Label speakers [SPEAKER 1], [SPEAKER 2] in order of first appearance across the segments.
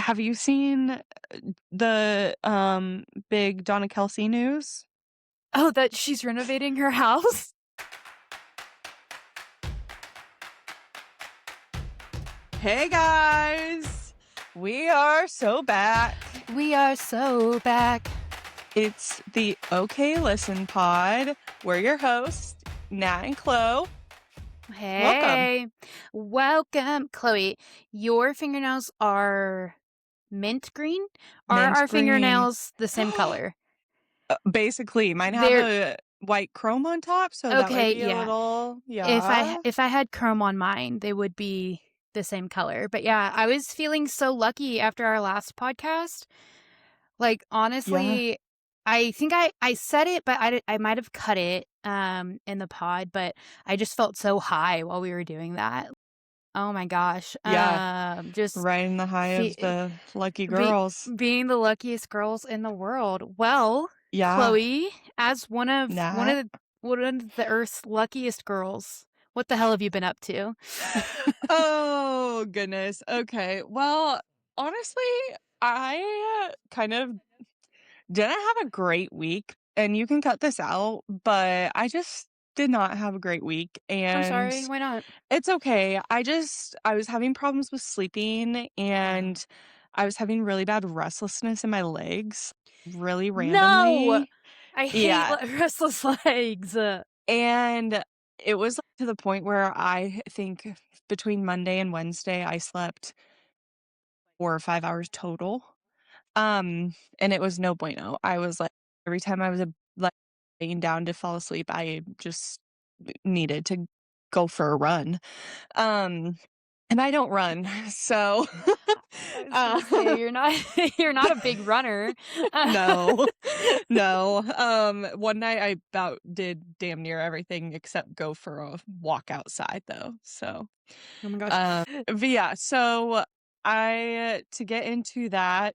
[SPEAKER 1] have you seen the big Donna Kelce news?
[SPEAKER 2] Oh, that she's renovating her house?
[SPEAKER 1] Hey guys, we are so back.
[SPEAKER 2] We are so back.
[SPEAKER 1] It's the OK Listen Pod. We're your hosts, Nat and Chlo. Welcome.
[SPEAKER 2] Hey. Welcome. Chloe, your fingernails are mint green? Are
[SPEAKER 1] Mint
[SPEAKER 2] our
[SPEAKER 1] green.
[SPEAKER 2] fingernails the same color?
[SPEAKER 1] Basically, mine have
[SPEAKER 2] They're
[SPEAKER 1] a white chrome on top, so that might
[SPEAKER 2] okay,
[SPEAKER 1] be a
[SPEAKER 2] yeah.
[SPEAKER 1] little,
[SPEAKER 2] If I
[SPEAKER 1] yeah.
[SPEAKER 2] if I had chrome on mine, they would be the same color. But yeah, I was feeling so lucky after our last podcast. Like,
[SPEAKER 1] Yeah.
[SPEAKER 2] honestly, I think I said it, but I might have cut it, in the pod, but I just felt so high while we were doing that. Oh my gosh.
[SPEAKER 1] Yeah.
[SPEAKER 2] Just
[SPEAKER 1] Riding the high of
[SPEAKER 2] fe
[SPEAKER 1] the lucky
[SPEAKER 2] be
[SPEAKER 1] girls.
[SPEAKER 2] being the luckiest girls in the world. Well,
[SPEAKER 1] Yeah.
[SPEAKER 2] Chloe, as one of one
[SPEAKER 1] Nat.
[SPEAKER 2] of the one of the Earth's luckiest girls, what the hell have you been up to?
[SPEAKER 1] Oh, goodness. Okay. Well, honestly, I kind of didn't have a great week, and you can cut this out, but I just did not have a great week,
[SPEAKER 2] I'm
[SPEAKER 1] and
[SPEAKER 2] sorry, why not?
[SPEAKER 1] it's okay. I was having problems with sleeping,
[SPEAKER 2] Oh.
[SPEAKER 1] and I was having really bad restlessness in my legs really
[SPEAKER 2] No!
[SPEAKER 1] randomly.
[SPEAKER 2] I hate
[SPEAKER 1] Yeah.
[SPEAKER 2] restless legs.
[SPEAKER 1] And it was to the point where I think between Monday and Wednesday, I slept 4 or 5 hours total. And it was no bueno. I was like, every time I was, like, laying down to fall asleep, I just needed to go for a run. Um, and I don't run, so,
[SPEAKER 2] I was
[SPEAKER 1] uh
[SPEAKER 2] gonna say you're not you're not a big runner.
[SPEAKER 1] no, no. One night I about did damn near everything except go for a walk outside though. So,
[SPEAKER 2] Oh my gosh.
[SPEAKER 1] but yeah, so I to get into that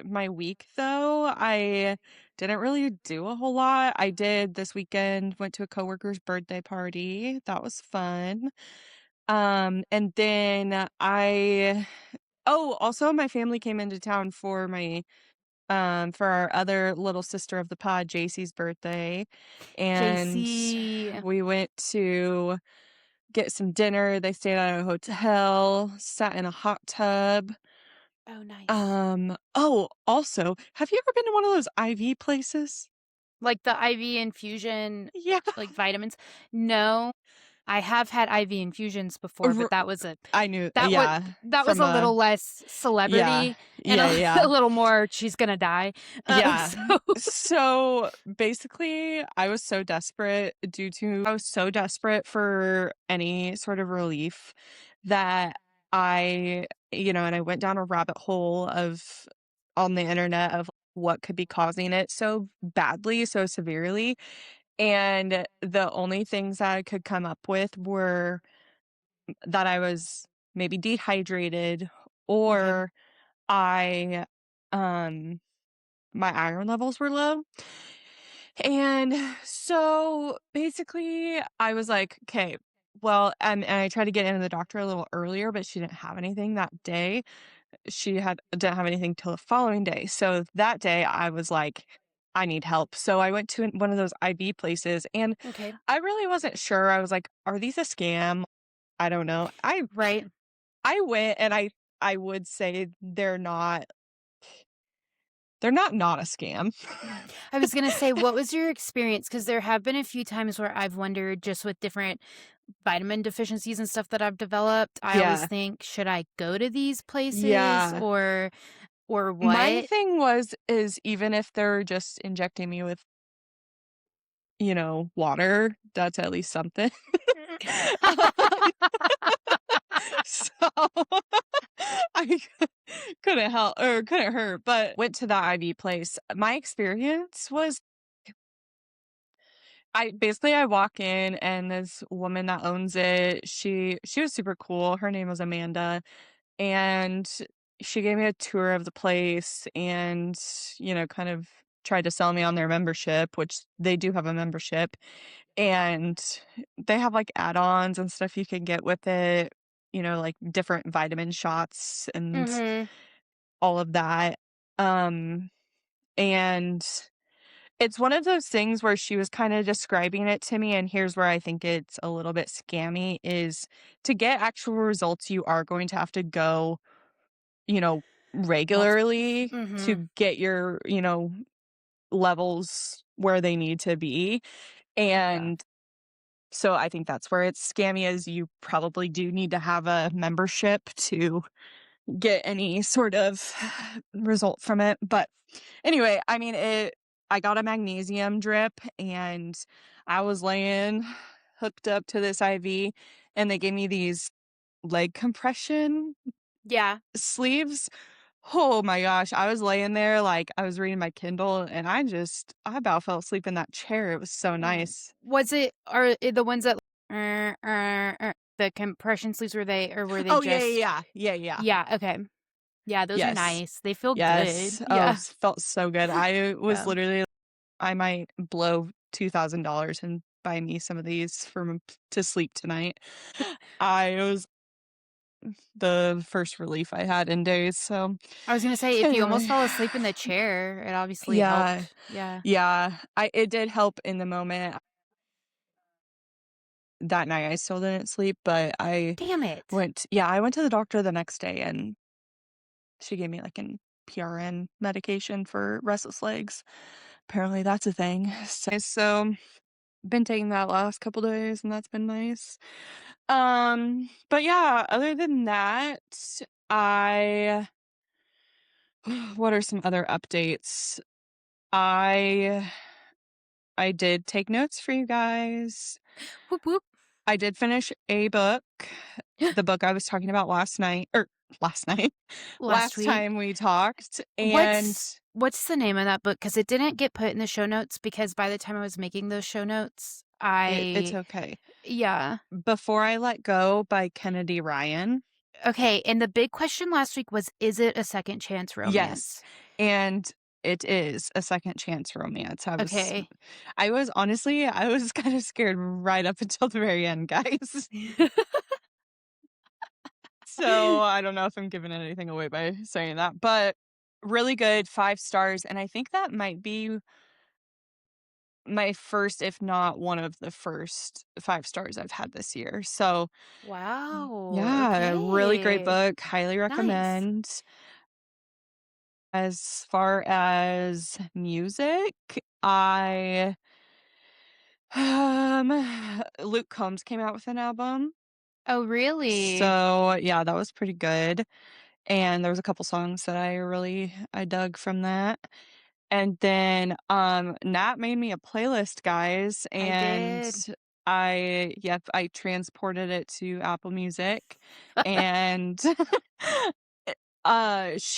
[SPEAKER 1] my week though, I didn't really do a whole lot. I did this weekend went to a coworker's birthday party. That was fun. And then I oh, also my family came into town for our other little sister of the pod, JC's birthday, and
[SPEAKER 2] JC.
[SPEAKER 1] we went to get some dinner. They stayed at a hotel, sat in a hot tub.
[SPEAKER 2] Oh, nice.
[SPEAKER 1] Oh, also, have you ever been to one of those IV places?
[SPEAKER 2] Like the IV infusion,
[SPEAKER 1] Yeah.
[SPEAKER 2] like vitamins? No, I have had IV infusions before, but
[SPEAKER 1] R
[SPEAKER 2] that was a
[SPEAKER 1] I knew
[SPEAKER 2] that was
[SPEAKER 1] yeah,
[SPEAKER 2] that was
[SPEAKER 1] from
[SPEAKER 2] a
[SPEAKER 1] a
[SPEAKER 2] little less
[SPEAKER 1] yeah.
[SPEAKER 2] celebrity and
[SPEAKER 1] Yeah,
[SPEAKER 2] a
[SPEAKER 1] yeah.
[SPEAKER 2] little more she's gonna die.
[SPEAKER 1] Yeah.
[SPEAKER 2] So
[SPEAKER 1] So, basically, I was so desperate for any sort of relief that and I went down a rabbit hole of on the internet of what could be causing it so badly, so severely, and the only things that I could come up with were that I was maybe dehydrated
[SPEAKER 2] okay.
[SPEAKER 1] or I, um my iron levels were low. And so basically, I was like, okay, well, and I tried to get into the doctor a little earlier, but she didn't have anything that day. Didn't have anything till the following day. So that day, I was like, I need help. So I went to one of those IV places, and
[SPEAKER 2] Okay.
[SPEAKER 1] I really wasn't sure. I was like, are these a scam? I don't know.
[SPEAKER 2] Right.
[SPEAKER 1] I went, and I would say they're not a scam.
[SPEAKER 2] I was gonna say, what was your experience? Because there have been a few times where I've wondered, just with different vitamin deficiencies and stuff that I've developed, I always
[SPEAKER 1] Yeah.
[SPEAKER 2] think, should I go to these places
[SPEAKER 1] Yeah.
[SPEAKER 2] or
[SPEAKER 1] My
[SPEAKER 2] what?
[SPEAKER 1] thing is even if they're just injecting me with, water, that's at least something. Um, so I couldn't help or couldn't hurt, but went to the IV place. My experience was I walk in and this woman that owns it, she was super cool. Her name was Amanda. And she gave me a tour of the place and, kind of tried to sell me on their membership, which they do have a membership. And they have like add-ons and stuff you can get with it, like different vitamin shots and
[SPEAKER 2] Mhm.
[SPEAKER 1] all of that. Um, and it's one of those things where she was kinda describing it to me, and here's where I think it's a little bit scammy, is to get actual results, you are going to have to go, you know,
[SPEAKER 2] Multiple.
[SPEAKER 1] regularly
[SPEAKER 2] Mhm.
[SPEAKER 1] to get your, levels where they need to be,
[SPEAKER 2] Yeah.
[SPEAKER 1] and so I think that's where it's scammy is you probably do need to have a membership to get any sort of result from it, but anyway, I mean, I got a magnesium drip, and I was laying hooked up to this IV, and they gave me these leg compression
[SPEAKER 2] Yeah.
[SPEAKER 1] sleeves. Oh my gosh, I was laying there, like, I was reading my Kindle, and I about fell asleep in that chair, it was so
[SPEAKER 2] Oh.
[SPEAKER 1] nice.
[SPEAKER 2] Was it are it the ones that the compression sleeves, were they or were they
[SPEAKER 1] Oh, yeah,
[SPEAKER 2] just
[SPEAKER 1] yeah, yeah. Yeah, yeah.
[SPEAKER 2] yeah, okay. Yeah, those are
[SPEAKER 1] Yes.
[SPEAKER 2] nice. They feel good.
[SPEAKER 1] Yes. Oh,
[SPEAKER 2] Yeah.
[SPEAKER 1] felt so good. I was
[SPEAKER 2] Yeah.
[SPEAKER 1] literally I might blow $2,000 and buy me some of these to sleep tonight. I it was the first relief I had in days, so
[SPEAKER 2] I was gonna say, if you almost
[SPEAKER 1] anyway.
[SPEAKER 2] fell asleep in the chair, it obviously
[SPEAKER 1] Yeah.
[SPEAKER 2] helped. Yeah.
[SPEAKER 1] Yeah. It did help in the moment. That night, I still didn't sleep, but
[SPEAKER 2] Damn it.
[SPEAKER 1] I went to the doctor the next day, and she gave me, like, an PRN medication for restless legs. Apparently, that's a thing. So been taking that last couple days, and that's been nice. But yeah, other than that, I what are some other updates? I I did take notes for you guys.
[SPEAKER 2] Whoop whoop.
[SPEAKER 1] I did finish a book, the book I was talking about last night,
[SPEAKER 2] Last
[SPEAKER 1] last
[SPEAKER 2] week.
[SPEAKER 1] time we talked, and
[SPEAKER 2] What's the name of that book? Because it didn't get put in the show notes because by the time I was making those show notes,
[SPEAKER 1] it's okay.
[SPEAKER 2] yeah.
[SPEAKER 1] Before I Let Go by Kennedy Ryan.
[SPEAKER 2] Okay, and the big question last week was, is it a second chance
[SPEAKER 1] Yes,
[SPEAKER 2] romance?
[SPEAKER 1] and it is a second chance romance.
[SPEAKER 2] Okay.
[SPEAKER 1] I was kind of scared right up until the very end, guys. So, I don't know if I'm giving anything away by saying that, but really good, 5 stars, and I think that might be my first, if not one of the first 5 stars I've had this year. So,
[SPEAKER 2] Wow,
[SPEAKER 1] yeah, really great
[SPEAKER 2] okay.
[SPEAKER 1] book, highly
[SPEAKER 2] Nice.
[SPEAKER 1] recommend. As far as music, I Luke Combs came out with an album.
[SPEAKER 2] Oh, really?
[SPEAKER 1] So, yeah, that was pretty good, and there was a couple songs that I dug from that. And then, Nat made me a playlist, guys,
[SPEAKER 2] I
[SPEAKER 1] and
[SPEAKER 2] did.
[SPEAKER 1] I transported it to Apple Music, and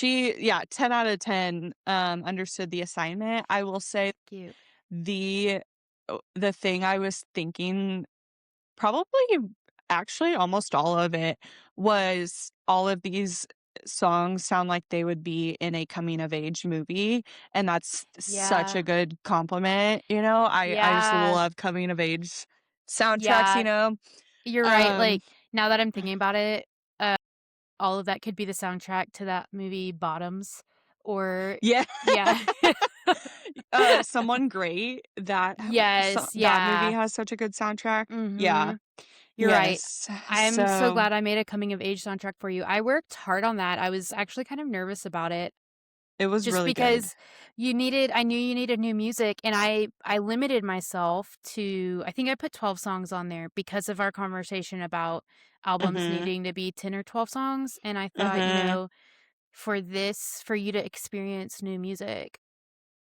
[SPEAKER 1] yeah, 10 out of 10, understood the assignment. I will say
[SPEAKER 2] Cute.
[SPEAKER 1] the the thing I was thinking probably actually almost all of it was all of these songs sound like they would be in a coming of age movie, and that's such a
[SPEAKER 2] Yeah.
[SPEAKER 1] good compliment, you know? I just
[SPEAKER 2] Yeah.
[SPEAKER 1] love coming of age soundtracks, you
[SPEAKER 2] Yeah.
[SPEAKER 1] know?
[SPEAKER 2] You're right,
[SPEAKER 1] Um,
[SPEAKER 2] like, now that I'm thinking about it, all of that could be the soundtrack to that movie Bottoms or
[SPEAKER 1] yeah.
[SPEAKER 2] yeah.
[SPEAKER 1] Someone Great,
[SPEAKER 2] Yes,
[SPEAKER 1] that movie
[SPEAKER 2] yeah.
[SPEAKER 1] has such a good soundtrack. Yeah.
[SPEAKER 2] Mhm. You're right.
[SPEAKER 1] Yes.
[SPEAKER 2] I'm so
[SPEAKER 1] So,
[SPEAKER 2] glad I made a coming of age soundtrack for you. I worked hard on that. I was actually kind of nervous about it
[SPEAKER 1] it was
[SPEAKER 2] just
[SPEAKER 1] really good.
[SPEAKER 2] because I knew you needed new music and I limited myself to I think I put 12 songs on there because of our conversation about albums
[SPEAKER 1] Mhm.
[SPEAKER 2] needing to be 10 or 12 songs and I thought,
[SPEAKER 1] Mhm.
[SPEAKER 2] for you to experience new music,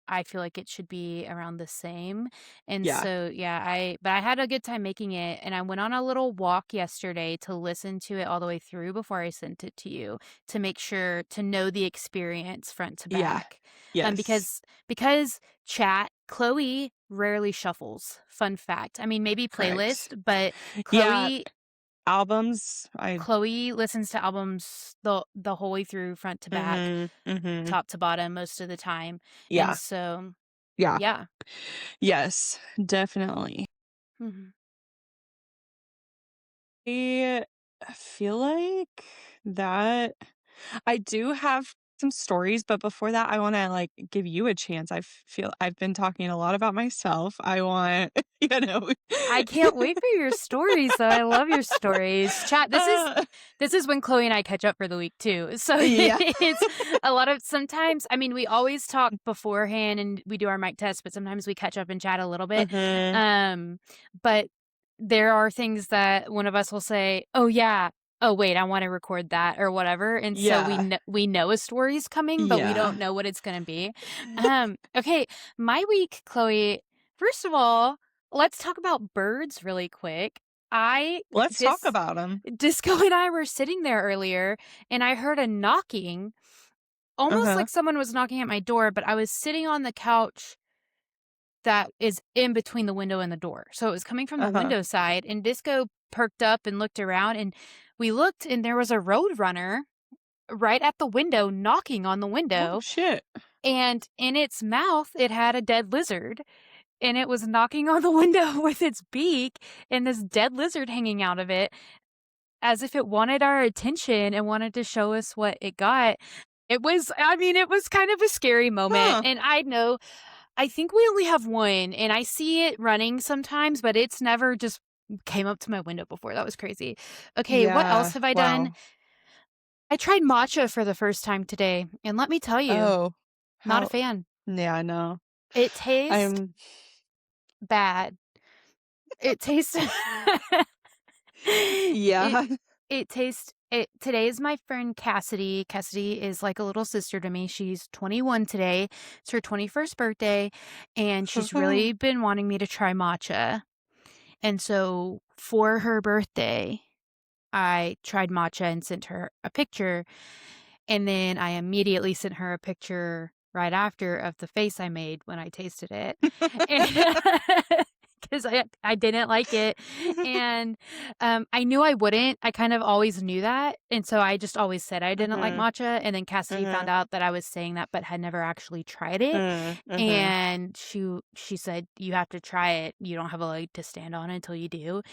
[SPEAKER 2] I feel like it should be around the same, and
[SPEAKER 1] Yeah.
[SPEAKER 2] so, yeah, I had a good time making it, and I went on a little walk yesterday to listen to it all the way through before I sent it to you to make sure to know the experience front to
[SPEAKER 1] Yeah.
[SPEAKER 2] back,
[SPEAKER 1] Yes.
[SPEAKER 2] because Chloe rarely shuffles, fun fact. I mean, maybe
[SPEAKER 1] Correct.
[SPEAKER 2] playlist, but
[SPEAKER 1] Yeah,
[SPEAKER 2] Chloe
[SPEAKER 1] albums, I
[SPEAKER 2] Chloe listens to albums the whole way through front to back,
[SPEAKER 1] mhm, mhm.
[SPEAKER 2] top to bottom most of the time, and
[SPEAKER 1] Yeah,
[SPEAKER 2] so,
[SPEAKER 1] yeah.
[SPEAKER 2] yeah.
[SPEAKER 1] Yes, definitely.
[SPEAKER 2] Mhm.
[SPEAKER 1] I feel like that I do have some stories, but before that, I wanna, like, give you a chance. I feel I've been talking a lot about myself. I want, you know.
[SPEAKER 2] I can't wait for your stories, though. I love your stories. Chat,
[SPEAKER 1] Uh,
[SPEAKER 2] this is when Chloe and I catch up for the week too. So
[SPEAKER 1] yeah.
[SPEAKER 2] it's a lot of sometimes I mean, we always talk beforehand and we do our mic test, but sometimes we catch up and chat a little bit.
[SPEAKER 1] Mhm.
[SPEAKER 2] Um, but there are things that one of us will say, "Oh yeah. Oh wait, I want to record that," or whatever. And so
[SPEAKER 1] Yeah.
[SPEAKER 2] we know a story's coming, but we
[SPEAKER 1] Yeah.
[SPEAKER 2] don't know what it's going to be. Okay, my week, Chloe, first of all, let's talk about birds really quick. I
[SPEAKER 1] Let's talk
[SPEAKER 2] this
[SPEAKER 1] about them.
[SPEAKER 2] Disco and I were sitting there earlier and I heard a knocking, almost
[SPEAKER 1] Uh-huh.
[SPEAKER 2] like someone was knocking at my door, but I was sitting on the couch that is in between the window and the door. So it was coming from the
[SPEAKER 1] Uh-huh.
[SPEAKER 2] window side and Disco perked up and looked around and we looked and there was a road runner right at the window knocking on the
[SPEAKER 1] Oh,
[SPEAKER 2] window
[SPEAKER 1] shit.
[SPEAKER 2] and in its mouth it had a dead lizard. And it was knocking on the window with its beak and this dead lizard hanging out of it as if it wanted our attention and wanted to show us what it got. It was kind of a scary moment.
[SPEAKER 1] Huh.
[SPEAKER 2] And I think we only have one and I see it running sometimes, but it's never just came up to my window before. That was crazy. Okay, what else
[SPEAKER 1] Yeah.
[SPEAKER 2] have I done?
[SPEAKER 1] Wow.
[SPEAKER 2] I tried matcha for the first time today. And let me tell you,
[SPEAKER 1] Oh.
[SPEAKER 2] not a
[SPEAKER 1] How
[SPEAKER 2] fan.
[SPEAKER 1] yeah, I know.
[SPEAKER 2] It tastes
[SPEAKER 1] I'm
[SPEAKER 2] bad. It tastes it
[SPEAKER 1] yeah.
[SPEAKER 2] it tastes it today is my friend Cassidy. Cassidy is like a little sister to me. She's 21 today. It's her 21st birthday, and she's really been wanting me to try matcha. And so for her birthday, I tried matcha and sent her a picture, and then I immediately sent her a picture right after of the face I made when I tasted it. Because I didn't like it, and, I knew I wouldn't. I kind of always knew that, and so I just always said I didn't like
[SPEAKER 1] Mhm.
[SPEAKER 2] matcha, and then Cassidy found
[SPEAKER 1] Mhm.
[SPEAKER 2] out that I was saying that but had never actually tried it,
[SPEAKER 1] Mm, mhm.
[SPEAKER 2] and she said, "You have to try it. You don't have a leg to stand on until you do."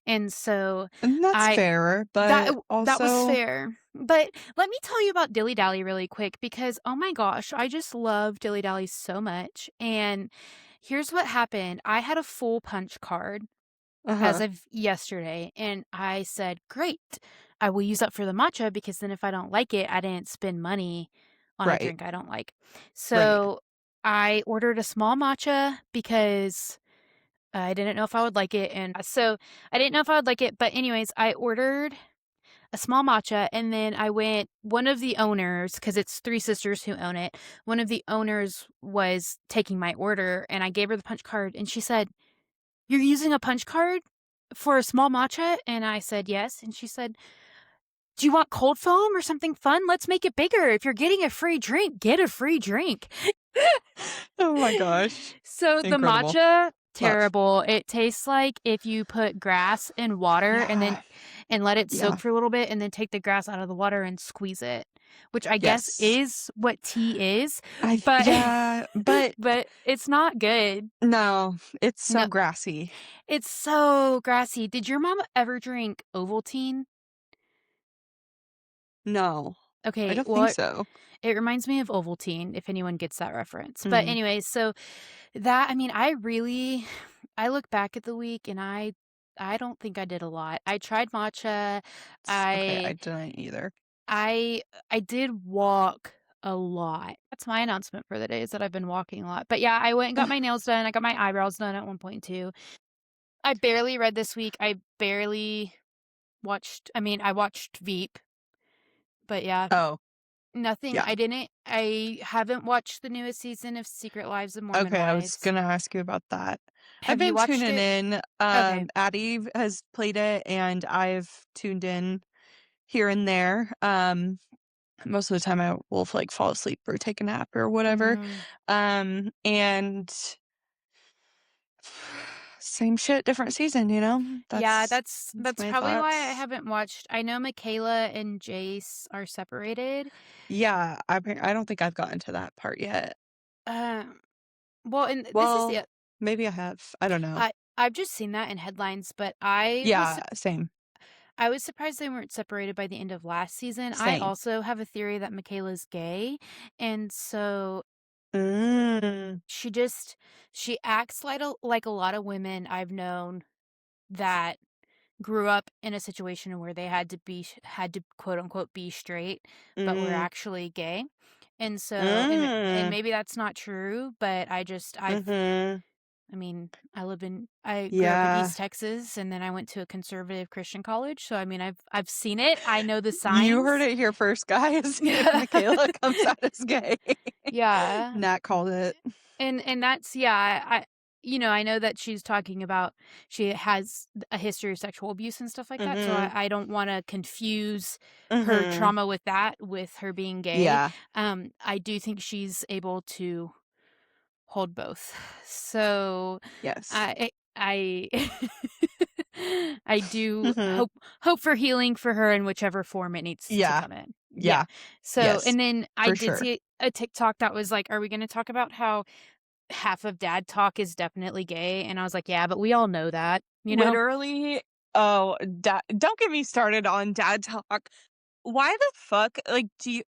[SPEAKER 2] And so
[SPEAKER 1] And that's
[SPEAKER 2] I
[SPEAKER 1] fair, but
[SPEAKER 2] that was
[SPEAKER 1] also
[SPEAKER 2] fair. But let me tell you about Dilly Dally really quick because, oh my gosh, I just love Dilly Dally so much. And here's what happened. I had a full punch card as
[SPEAKER 1] uh-huh.
[SPEAKER 2] of yesterday, and I said, "Great. I will use that for the matcha because then if I don't like it, I didn't spend money on a
[SPEAKER 1] Right.
[SPEAKER 2] drink I don't like."
[SPEAKER 1] Right.
[SPEAKER 2] So I ordered a small matcha because I didn't know if I would like it. And so I didn't know if I would like it. But, anyways, I ordered a small matcha, and then I went one of the owners, because it's 3 sisters who own it, one of the owners was taking my order, and I gave her the punch card, and she said, "You're using a punch card for a small matcha?" And I said, "Yes." And she said, "Do you want cold foam or something fun? Let's make it bigger. If you're getting a free drink, get a free drink."
[SPEAKER 1] Oh my gosh.
[SPEAKER 2] So the
[SPEAKER 1] Incredible.
[SPEAKER 2] matcha,
[SPEAKER 1] Love.
[SPEAKER 2] terrible. It tastes like if you put grass in water
[SPEAKER 1] Yeah.
[SPEAKER 2] and let it soak
[SPEAKER 1] Yeah.
[SPEAKER 2] for a little bit and then take the grass out of the water and squeeze it, which I guess
[SPEAKER 1] Yes.
[SPEAKER 2] is what tea is,
[SPEAKER 1] I
[SPEAKER 2] but
[SPEAKER 1] yeah, but
[SPEAKER 2] but it's not good.
[SPEAKER 1] no, it's so
[SPEAKER 2] No,
[SPEAKER 1] grassy.
[SPEAKER 2] it's so grassy. Did your mom ever drink Ovaltine?
[SPEAKER 1] No. I
[SPEAKER 2] Okay,
[SPEAKER 1] don't
[SPEAKER 2] well,
[SPEAKER 1] think so.
[SPEAKER 2] it reminds me of Ovaltine, if anyone gets that reference. But
[SPEAKER 1] Mm.
[SPEAKER 2] anyways, so that I mean, I look back at the week and I don't think I did a lot. I tried matcha.
[SPEAKER 1] Okay, I
[SPEAKER 2] I
[SPEAKER 1] didn't either.
[SPEAKER 2] I did walk a lot. That's my announcement for the day is that I've been walking a lot. But yeah, I went and got my nails done. I got my eyebrows done at one point too. I barely read this week. I barely I watched Veep, but yeah,
[SPEAKER 1] Oh,
[SPEAKER 2] nothing.
[SPEAKER 1] yeah.
[SPEAKER 2] I haven't watched the newest season of Secret Lives of Mormon
[SPEAKER 1] Okay, I was
[SPEAKER 2] Wives.
[SPEAKER 1] gonna ask you about that. I've
[SPEAKER 2] Have you
[SPEAKER 1] been
[SPEAKER 2] watched
[SPEAKER 1] tuning
[SPEAKER 2] it?
[SPEAKER 1] in.
[SPEAKER 2] Okay.
[SPEAKER 1] Addie has played it, and I've tuned in here and there. Most of the time I will like fall asleep or take a nap or whatever.
[SPEAKER 2] Mhm.
[SPEAKER 1] And same shit, different season, you know?
[SPEAKER 2] Yeah,
[SPEAKER 1] That's
[SPEAKER 2] that's
[SPEAKER 1] my
[SPEAKER 2] probably why I
[SPEAKER 1] thoughts.
[SPEAKER 2] haven't watched. I know Michaela and Jace are separated.
[SPEAKER 1] Yeah, I don't think I've gotten to that part yet.
[SPEAKER 2] Um, well, and this is
[SPEAKER 1] Well,
[SPEAKER 2] the
[SPEAKER 1] maybe I have. I don't know.
[SPEAKER 2] I've just seen that in headlines, but
[SPEAKER 1] Yeah, same.
[SPEAKER 2] I was surprised they weren't separated by the end of last season. I
[SPEAKER 1] Same.
[SPEAKER 2] also have a theory that Michaela's gay, and so
[SPEAKER 1] Mm.
[SPEAKER 2] she just she acts like a lot of women I've known that grew up in a situation where they had to quote unquote be straight, but were
[SPEAKER 1] Mm.
[SPEAKER 2] actually gay. And so and
[SPEAKER 1] Mm.
[SPEAKER 2] maybe that's not true, but
[SPEAKER 1] Mhm.
[SPEAKER 2] I mean, I grew up in
[SPEAKER 1] Yeah.
[SPEAKER 2] East Texas and then I went to a conservative Christian college, so I mean I've seen it. I know the
[SPEAKER 1] You heard
[SPEAKER 2] signs.
[SPEAKER 1] it here first, guys. If Michaela comes out as gay,
[SPEAKER 2] Yeah.
[SPEAKER 1] Nat called it.
[SPEAKER 2] And that's yeah, I know that she's talking about she has a history of sexual abuse and stuff like that, so
[SPEAKER 1] Mhm.
[SPEAKER 2] I don't wanna confuse her
[SPEAKER 1] Mhm.
[SPEAKER 2] trauma with that, with her being gay.
[SPEAKER 1] Yeah.
[SPEAKER 2] I do think she's able to hold both. So,
[SPEAKER 1] Yes.
[SPEAKER 2] I I do
[SPEAKER 1] Mhm.
[SPEAKER 2] hope for healing for her in whichever form it needs to
[SPEAKER 1] Yeah.
[SPEAKER 2] come in. Yeah.
[SPEAKER 1] Yeah.
[SPEAKER 2] So,
[SPEAKER 1] Yes.
[SPEAKER 2] and then I
[SPEAKER 1] For
[SPEAKER 2] did
[SPEAKER 1] sure.
[SPEAKER 2] see a TikTok that was like, "Are we gonna talk about how half of dad talk is definitely gay?" And I was like, "Yeah, but we all know that, you know?"
[SPEAKER 1] Literally, oh, dad, don't get me started on dad talk. Why the fuck, like, do you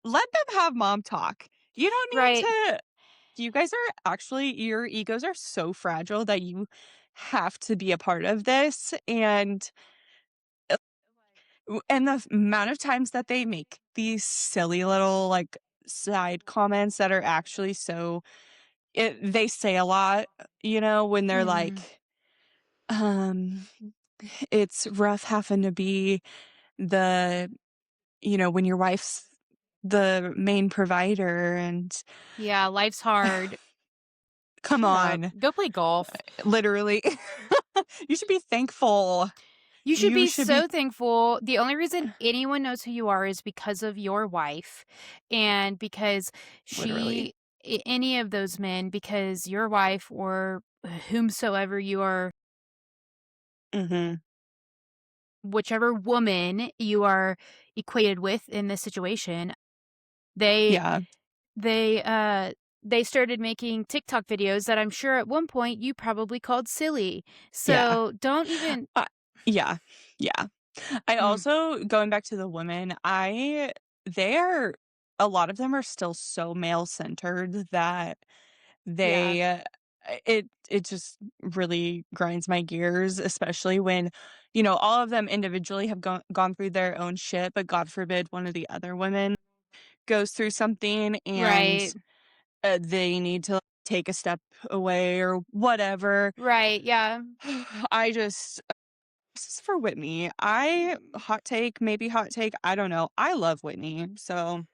[SPEAKER 1] let them have mom talk. You don't need
[SPEAKER 2] Right.
[SPEAKER 1] to. You guys are actually, your egos are so fragile that you have to be a part of this, and the amount of times that they make these silly little, like, side comments that are actually so they say a lot, when they're
[SPEAKER 2] Mhm.
[SPEAKER 1] like, um, "It's rough having to be the," when your wife's the main provider, and
[SPEAKER 2] Yeah, life's hard.
[SPEAKER 1] come
[SPEAKER 2] Shut up.
[SPEAKER 1] on,
[SPEAKER 2] Go play golf.
[SPEAKER 1] literally. You should be thankful.
[SPEAKER 2] You should
[SPEAKER 1] You
[SPEAKER 2] be
[SPEAKER 1] should be
[SPEAKER 2] so thankful. The only reason anyone knows who you are is because of your wife and because
[SPEAKER 1] literally.
[SPEAKER 2] any of those men, because your wife or whomsoever you are,
[SPEAKER 1] Mhm.
[SPEAKER 2] whichever woman you are equated with in this situation, they
[SPEAKER 1] Yeah,
[SPEAKER 2] they uh they started making TikTok videos that I'm sure at one point you probably called silly.
[SPEAKER 1] yeah.
[SPEAKER 2] So don't even
[SPEAKER 1] Uh, yeah, yeah. I
[SPEAKER 2] mm,
[SPEAKER 1] also, going back to the women, they're a lot of them are still so male-centered that
[SPEAKER 2] yeah.
[SPEAKER 1] they, it just really grinds my gears, especially when, all of them individually have gone through their own shit, but God forbid one of the other women goes through something, and,
[SPEAKER 2] Right.
[SPEAKER 1] they need to, like, take a step away or whatever.
[SPEAKER 2] Right. Yeah.
[SPEAKER 1] I just This is for Whitney. Hot take, maybe hot take, I don't know. I love Whitney, so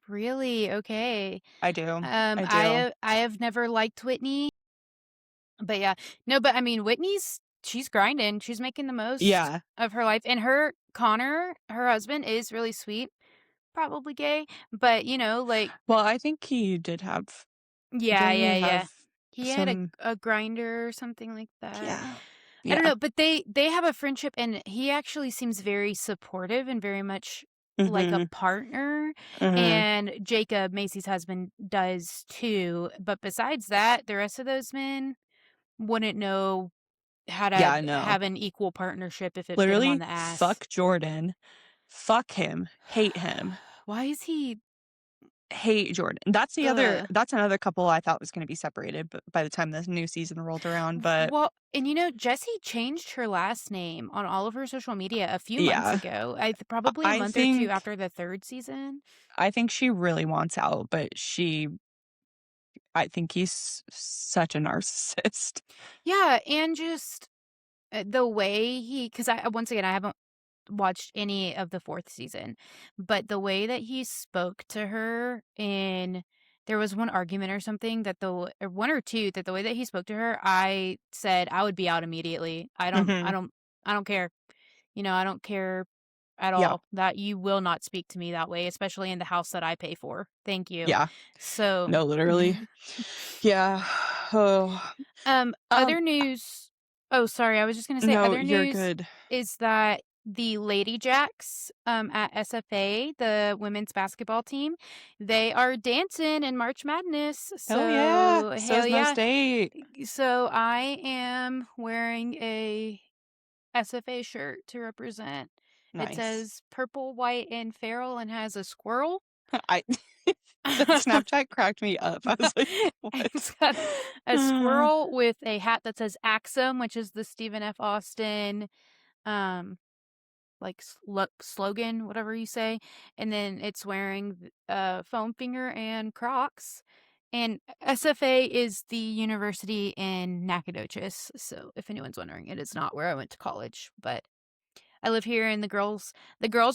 [SPEAKER 2] Really? Okay.
[SPEAKER 1] I do. I do.
[SPEAKER 2] I have never liked Whitney, but yeah. No, but I mean, she's grinding. She's making the most
[SPEAKER 1] Yeah.
[SPEAKER 2] of her life. And Connor, her husband, is really sweet. Probably gay, but like,
[SPEAKER 1] Well, I think he did have
[SPEAKER 2] yeah,
[SPEAKER 1] didn't he
[SPEAKER 2] yeah, yeah.
[SPEAKER 1] have
[SPEAKER 2] He had
[SPEAKER 1] some.
[SPEAKER 2] a grinder or something like that.
[SPEAKER 1] Yeah.
[SPEAKER 2] I don't
[SPEAKER 1] Yeah.
[SPEAKER 2] know, but they have a friendship, and he actually seems very supportive and very much like a
[SPEAKER 1] Mhm.
[SPEAKER 2] partner,
[SPEAKER 1] Mhm.
[SPEAKER 2] and Jacob, Macy's husband, does too, but besides that, the rest of those men wouldn't know how to
[SPEAKER 1] Yeah, no.
[SPEAKER 2] have an equal partnership if it bit him on
[SPEAKER 1] Literally,
[SPEAKER 2] the ass.
[SPEAKER 1] fuck Jordan. Fuck him. Hate him.
[SPEAKER 2] Why is he
[SPEAKER 1] Hate Jordan.
[SPEAKER 2] ugh.
[SPEAKER 1] That's another couple I thought was gonna be separated, but by the time the new season rolled around, but
[SPEAKER 2] Well, and Jessie changed her last name on all of her social media a few months
[SPEAKER 1] yeah.
[SPEAKER 2] ago.
[SPEAKER 1] I
[SPEAKER 2] Probably a
[SPEAKER 1] I
[SPEAKER 2] month or 2
[SPEAKER 1] think
[SPEAKER 2] after the 3rd season.
[SPEAKER 1] I think she really wants out, but I think he's such a narcissist.
[SPEAKER 2] Yeah, and just, the way he, because I once again, I haven't watched any of the 4th season, but the way that he spoke to her in there was one argument or something that or 1 or 2, that the way that he spoke to her, I said I would be out immediately.
[SPEAKER 1] Mhm.
[SPEAKER 2] I don't care. I don't care at
[SPEAKER 1] Yeah.
[SPEAKER 2] all that you will not speak to me that way, especially in the house that I pay for. Thank you.
[SPEAKER 1] Yeah.
[SPEAKER 2] So,
[SPEAKER 1] No, literally. Yeah. Oh. Um,
[SPEAKER 2] other news oh, sorry, I was just gonna say
[SPEAKER 1] no,
[SPEAKER 2] other
[SPEAKER 1] you're
[SPEAKER 2] news
[SPEAKER 1] good.
[SPEAKER 2] is that the Lady Jacks, at SFA, the women's basketball team, they are dancing in March Madness,
[SPEAKER 1] Hell yeah.
[SPEAKER 2] so hell
[SPEAKER 1] So's my
[SPEAKER 2] yeah.
[SPEAKER 1] state.
[SPEAKER 2] So I am wearing a SFA shirt to represent. It
[SPEAKER 1] Nice.
[SPEAKER 2] says purple, white, and feral and has a squirrel.
[SPEAKER 1] I that Snapchat cracked me up. I was like, "What?"
[SPEAKER 2] It's got a
[SPEAKER 1] Uh,
[SPEAKER 2] squirrel with a hat that says Axum, which is the Stephen F. Austin, um, like slogan, whatever you say. And then it's wearing foam finger and Crocs. And SFA is the university in Nacogdoches. So if anyone's wondering, it is not where I went to college, but I live here and the girls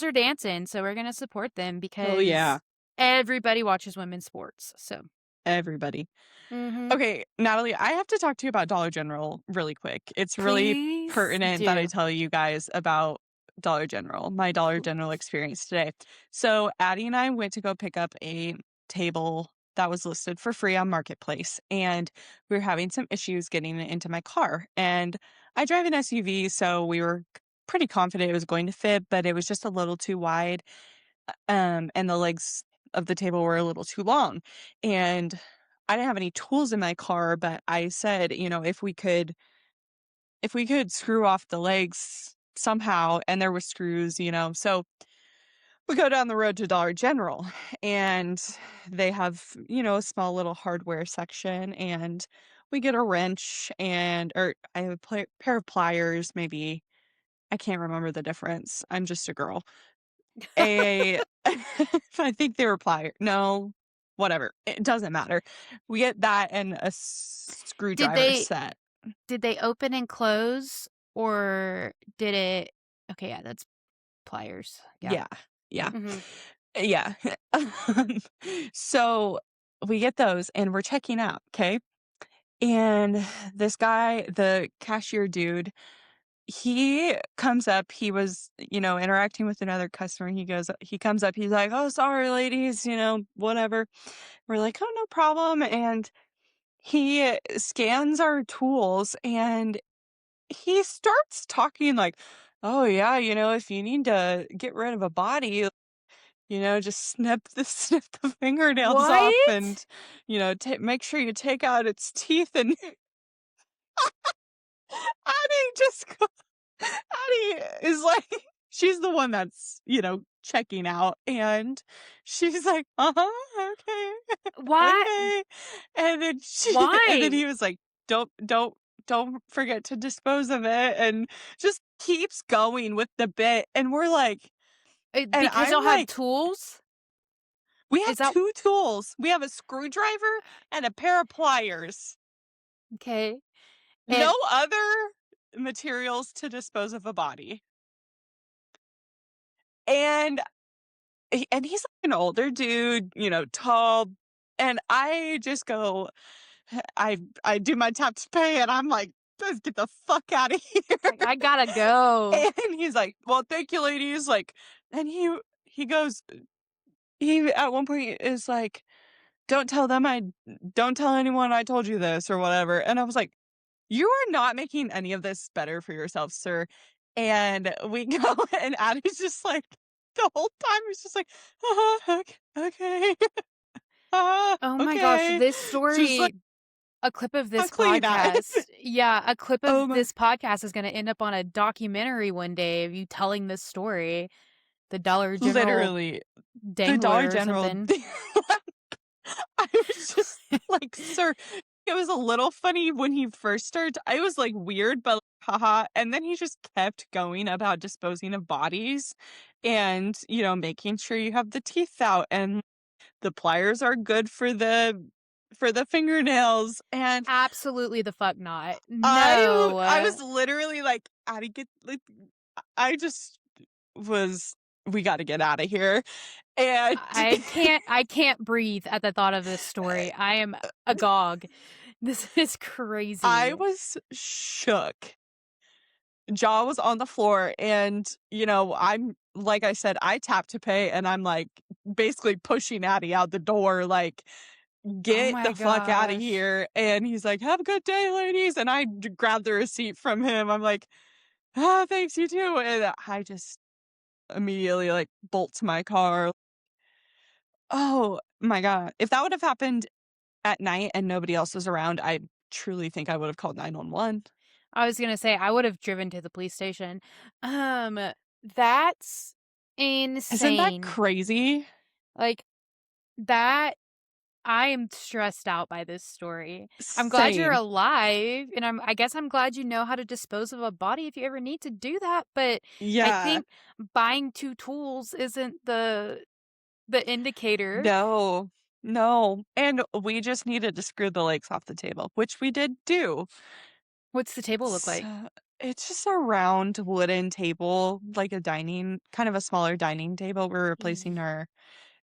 [SPEAKER 2] are dancing, so we're gonna support them
[SPEAKER 1] oh, yeah.
[SPEAKER 2] because everybody watches women's sports. So
[SPEAKER 1] Everybody.
[SPEAKER 2] mhm.
[SPEAKER 1] Okay, Natalie, I have to talk to you about Dollar General really quick. It's really
[SPEAKER 2] Please
[SPEAKER 1] pertinent that I
[SPEAKER 2] do.
[SPEAKER 1] tell you guys about Dollar General, my Dollar General
[SPEAKER 2] Please.
[SPEAKER 1] experience today. So, Addie and I went to go pick up a table that was listed for free on Marketplace, and we were having some issues getting it into my car. And I drive an SUV, so we were pretty confident it was going to fit, but it was just a little too wide, and the legs of the table were a little too long. And I didn't have any tools in my car, but I said, if we could screw off the legs somehow, and there were screws. So we go down the road to Dollar General, and they have, a small little hardware section, and we get a wrench, or I have a pair of pliers, maybe. I can't remember the difference. I'm just a girl. A I think they were plier no, whatever, it doesn't matter. We get that and a
[SPEAKER 2] Did
[SPEAKER 1] screwdriver
[SPEAKER 2] they
[SPEAKER 1] set.
[SPEAKER 2] did they open and close or did it okay, yeah, that's pliers. Yeah.
[SPEAKER 1] Yeah, yeah,
[SPEAKER 2] Mhm.
[SPEAKER 1] yeah. Um, so, we get those and we're checking out, okay. And this guy, the cashier dude, he comes up, he was, interacting with another customer, he comes up, he's like, "Oh, sorry, ladies," whatever. We're like, "Oh, no problem," and he scans our tools and he starts talking like, "Oh, yeah, if you need to get rid of a body, just snip the fingernails off
[SPEAKER 2] What?
[SPEAKER 1] and, make sure you take out its teeth," and Addie just go Addie is like she's the one that's, checking out, and she's like, "Uh-huh, okay."
[SPEAKER 2] Why?
[SPEAKER 1] Okay. And then
[SPEAKER 2] Why?
[SPEAKER 1] he was like, Don't forget to dispose of it," and just keeps going with the bit, and we're like and
[SPEAKER 2] Because y'all
[SPEAKER 1] I'm
[SPEAKER 2] have
[SPEAKER 1] like,
[SPEAKER 2] tools?
[SPEAKER 1] "We
[SPEAKER 2] Is
[SPEAKER 1] have
[SPEAKER 2] that
[SPEAKER 1] 2 tools. We have a screwdriver and a pair of pliers.
[SPEAKER 2] okay?
[SPEAKER 1] No
[SPEAKER 2] And
[SPEAKER 1] other materials to dispose of a body." And he's like an older dude, tall, and I just go I do my tap to pay, and I'm like, "Let's get the fuck out of here."
[SPEAKER 2] it's like, "I gotta go."
[SPEAKER 1] And he's like, "Well, thank you, ladies." Like, and he goes, he at one point is like, don't tell anyone I told you this," or whatever. And I was like, "You are not making any of this better for yourself, sir." And we go, and Addie's just like, the whole time he's just like, okay,
[SPEAKER 2] Oh my gosh,
[SPEAKER 1] okay."
[SPEAKER 2] this
[SPEAKER 1] Just like,
[SPEAKER 2] story a clip of
[SPEAKER 1] "How
[SPEAKER 2] this
[SPEAKER 1] clean at it."
[SPEAKER 2] podcast yeah, a clip
[SPEAKER 1] Oh
[SPEAKER 2] of
[SPEAKER 1] my
[SPEAKER 2] this podcast is gonna end up on a documentary one day of you telling this story. The Dollar General
[SPEAKER 1] literally, the Dollar
[SPEAKER 2] Dangler or
[SPEAKER 1] General.
[SPEAKER 2] something.
[SPEAKER 1] I was just like, "Sir." It was a little funny when he first started. I was like, weird, but like, haha. And then he just kept going about disposing of bodies and, making sure you have the teeth out and the pliers are good for the fingernails. And
[SPEAKER 2] Absolutely the fuck not.
[SPEAKER 1] I
[SPEAKER 2] No.
[SPEAKER 1] was literally like, "Addie, get like," I just was, "We gotta get out of here." And
[SPEAKER 2] I can't breathe at the thought of this story. I am agog. This is
[SPEAKER 1] I
[SPEAKER 2] crazy.
[SPEAKER 1] was shook. Jaw was on the floor, and, I'm like I said, I tap to pay, and I'm, like, basically pushing Addie out the door, like,
[SPEAKER 2] Oh
[SPEAKER 1] "Get
[SPEAKER 2] my
[SPEAKER 1] the fuck outta
[SPEAKER 2] gosh.
[SPEAKER 1] here," and he's like, "Have a good day, ladies," and I grabbed the receipt from him. I'm like, "Ah, thanks, you too," and I just immediately, like, bolt to my car. Oh my god. If that would have happened at night and nobody else was around, I truly think I would have called 911.
[SPEAKER 2] I was gonna say I would have driven to the police station. Um That's
[SPEAKER 1] Isn't that
[SPEAKER 2] insane.
[SPEAKER 1] crazy?
[SPEAKER 2] Like, that I am stressed out by this story. I'm glad you're
[SPEAKER 1] Same.
[SPEAKER 2] alive, and I guess I'm glad you know how to dispose of a body if you ever need to do that, but I
[SPEAKER 1] Yeah.
[SPEAKER 2] think buying 2 tools isn't the indicator.
[SPEAKER 1] No. No. And we just needed to screw the legs off the table, which we did do.
[SPEAKER 2] What's the table look like?
[SPEAKER 1] So it's just a round wooden table, like a dining kind of a smaller dining table. We're replacing
[SPEAKER 2] Ye
[SPEAKER 1] our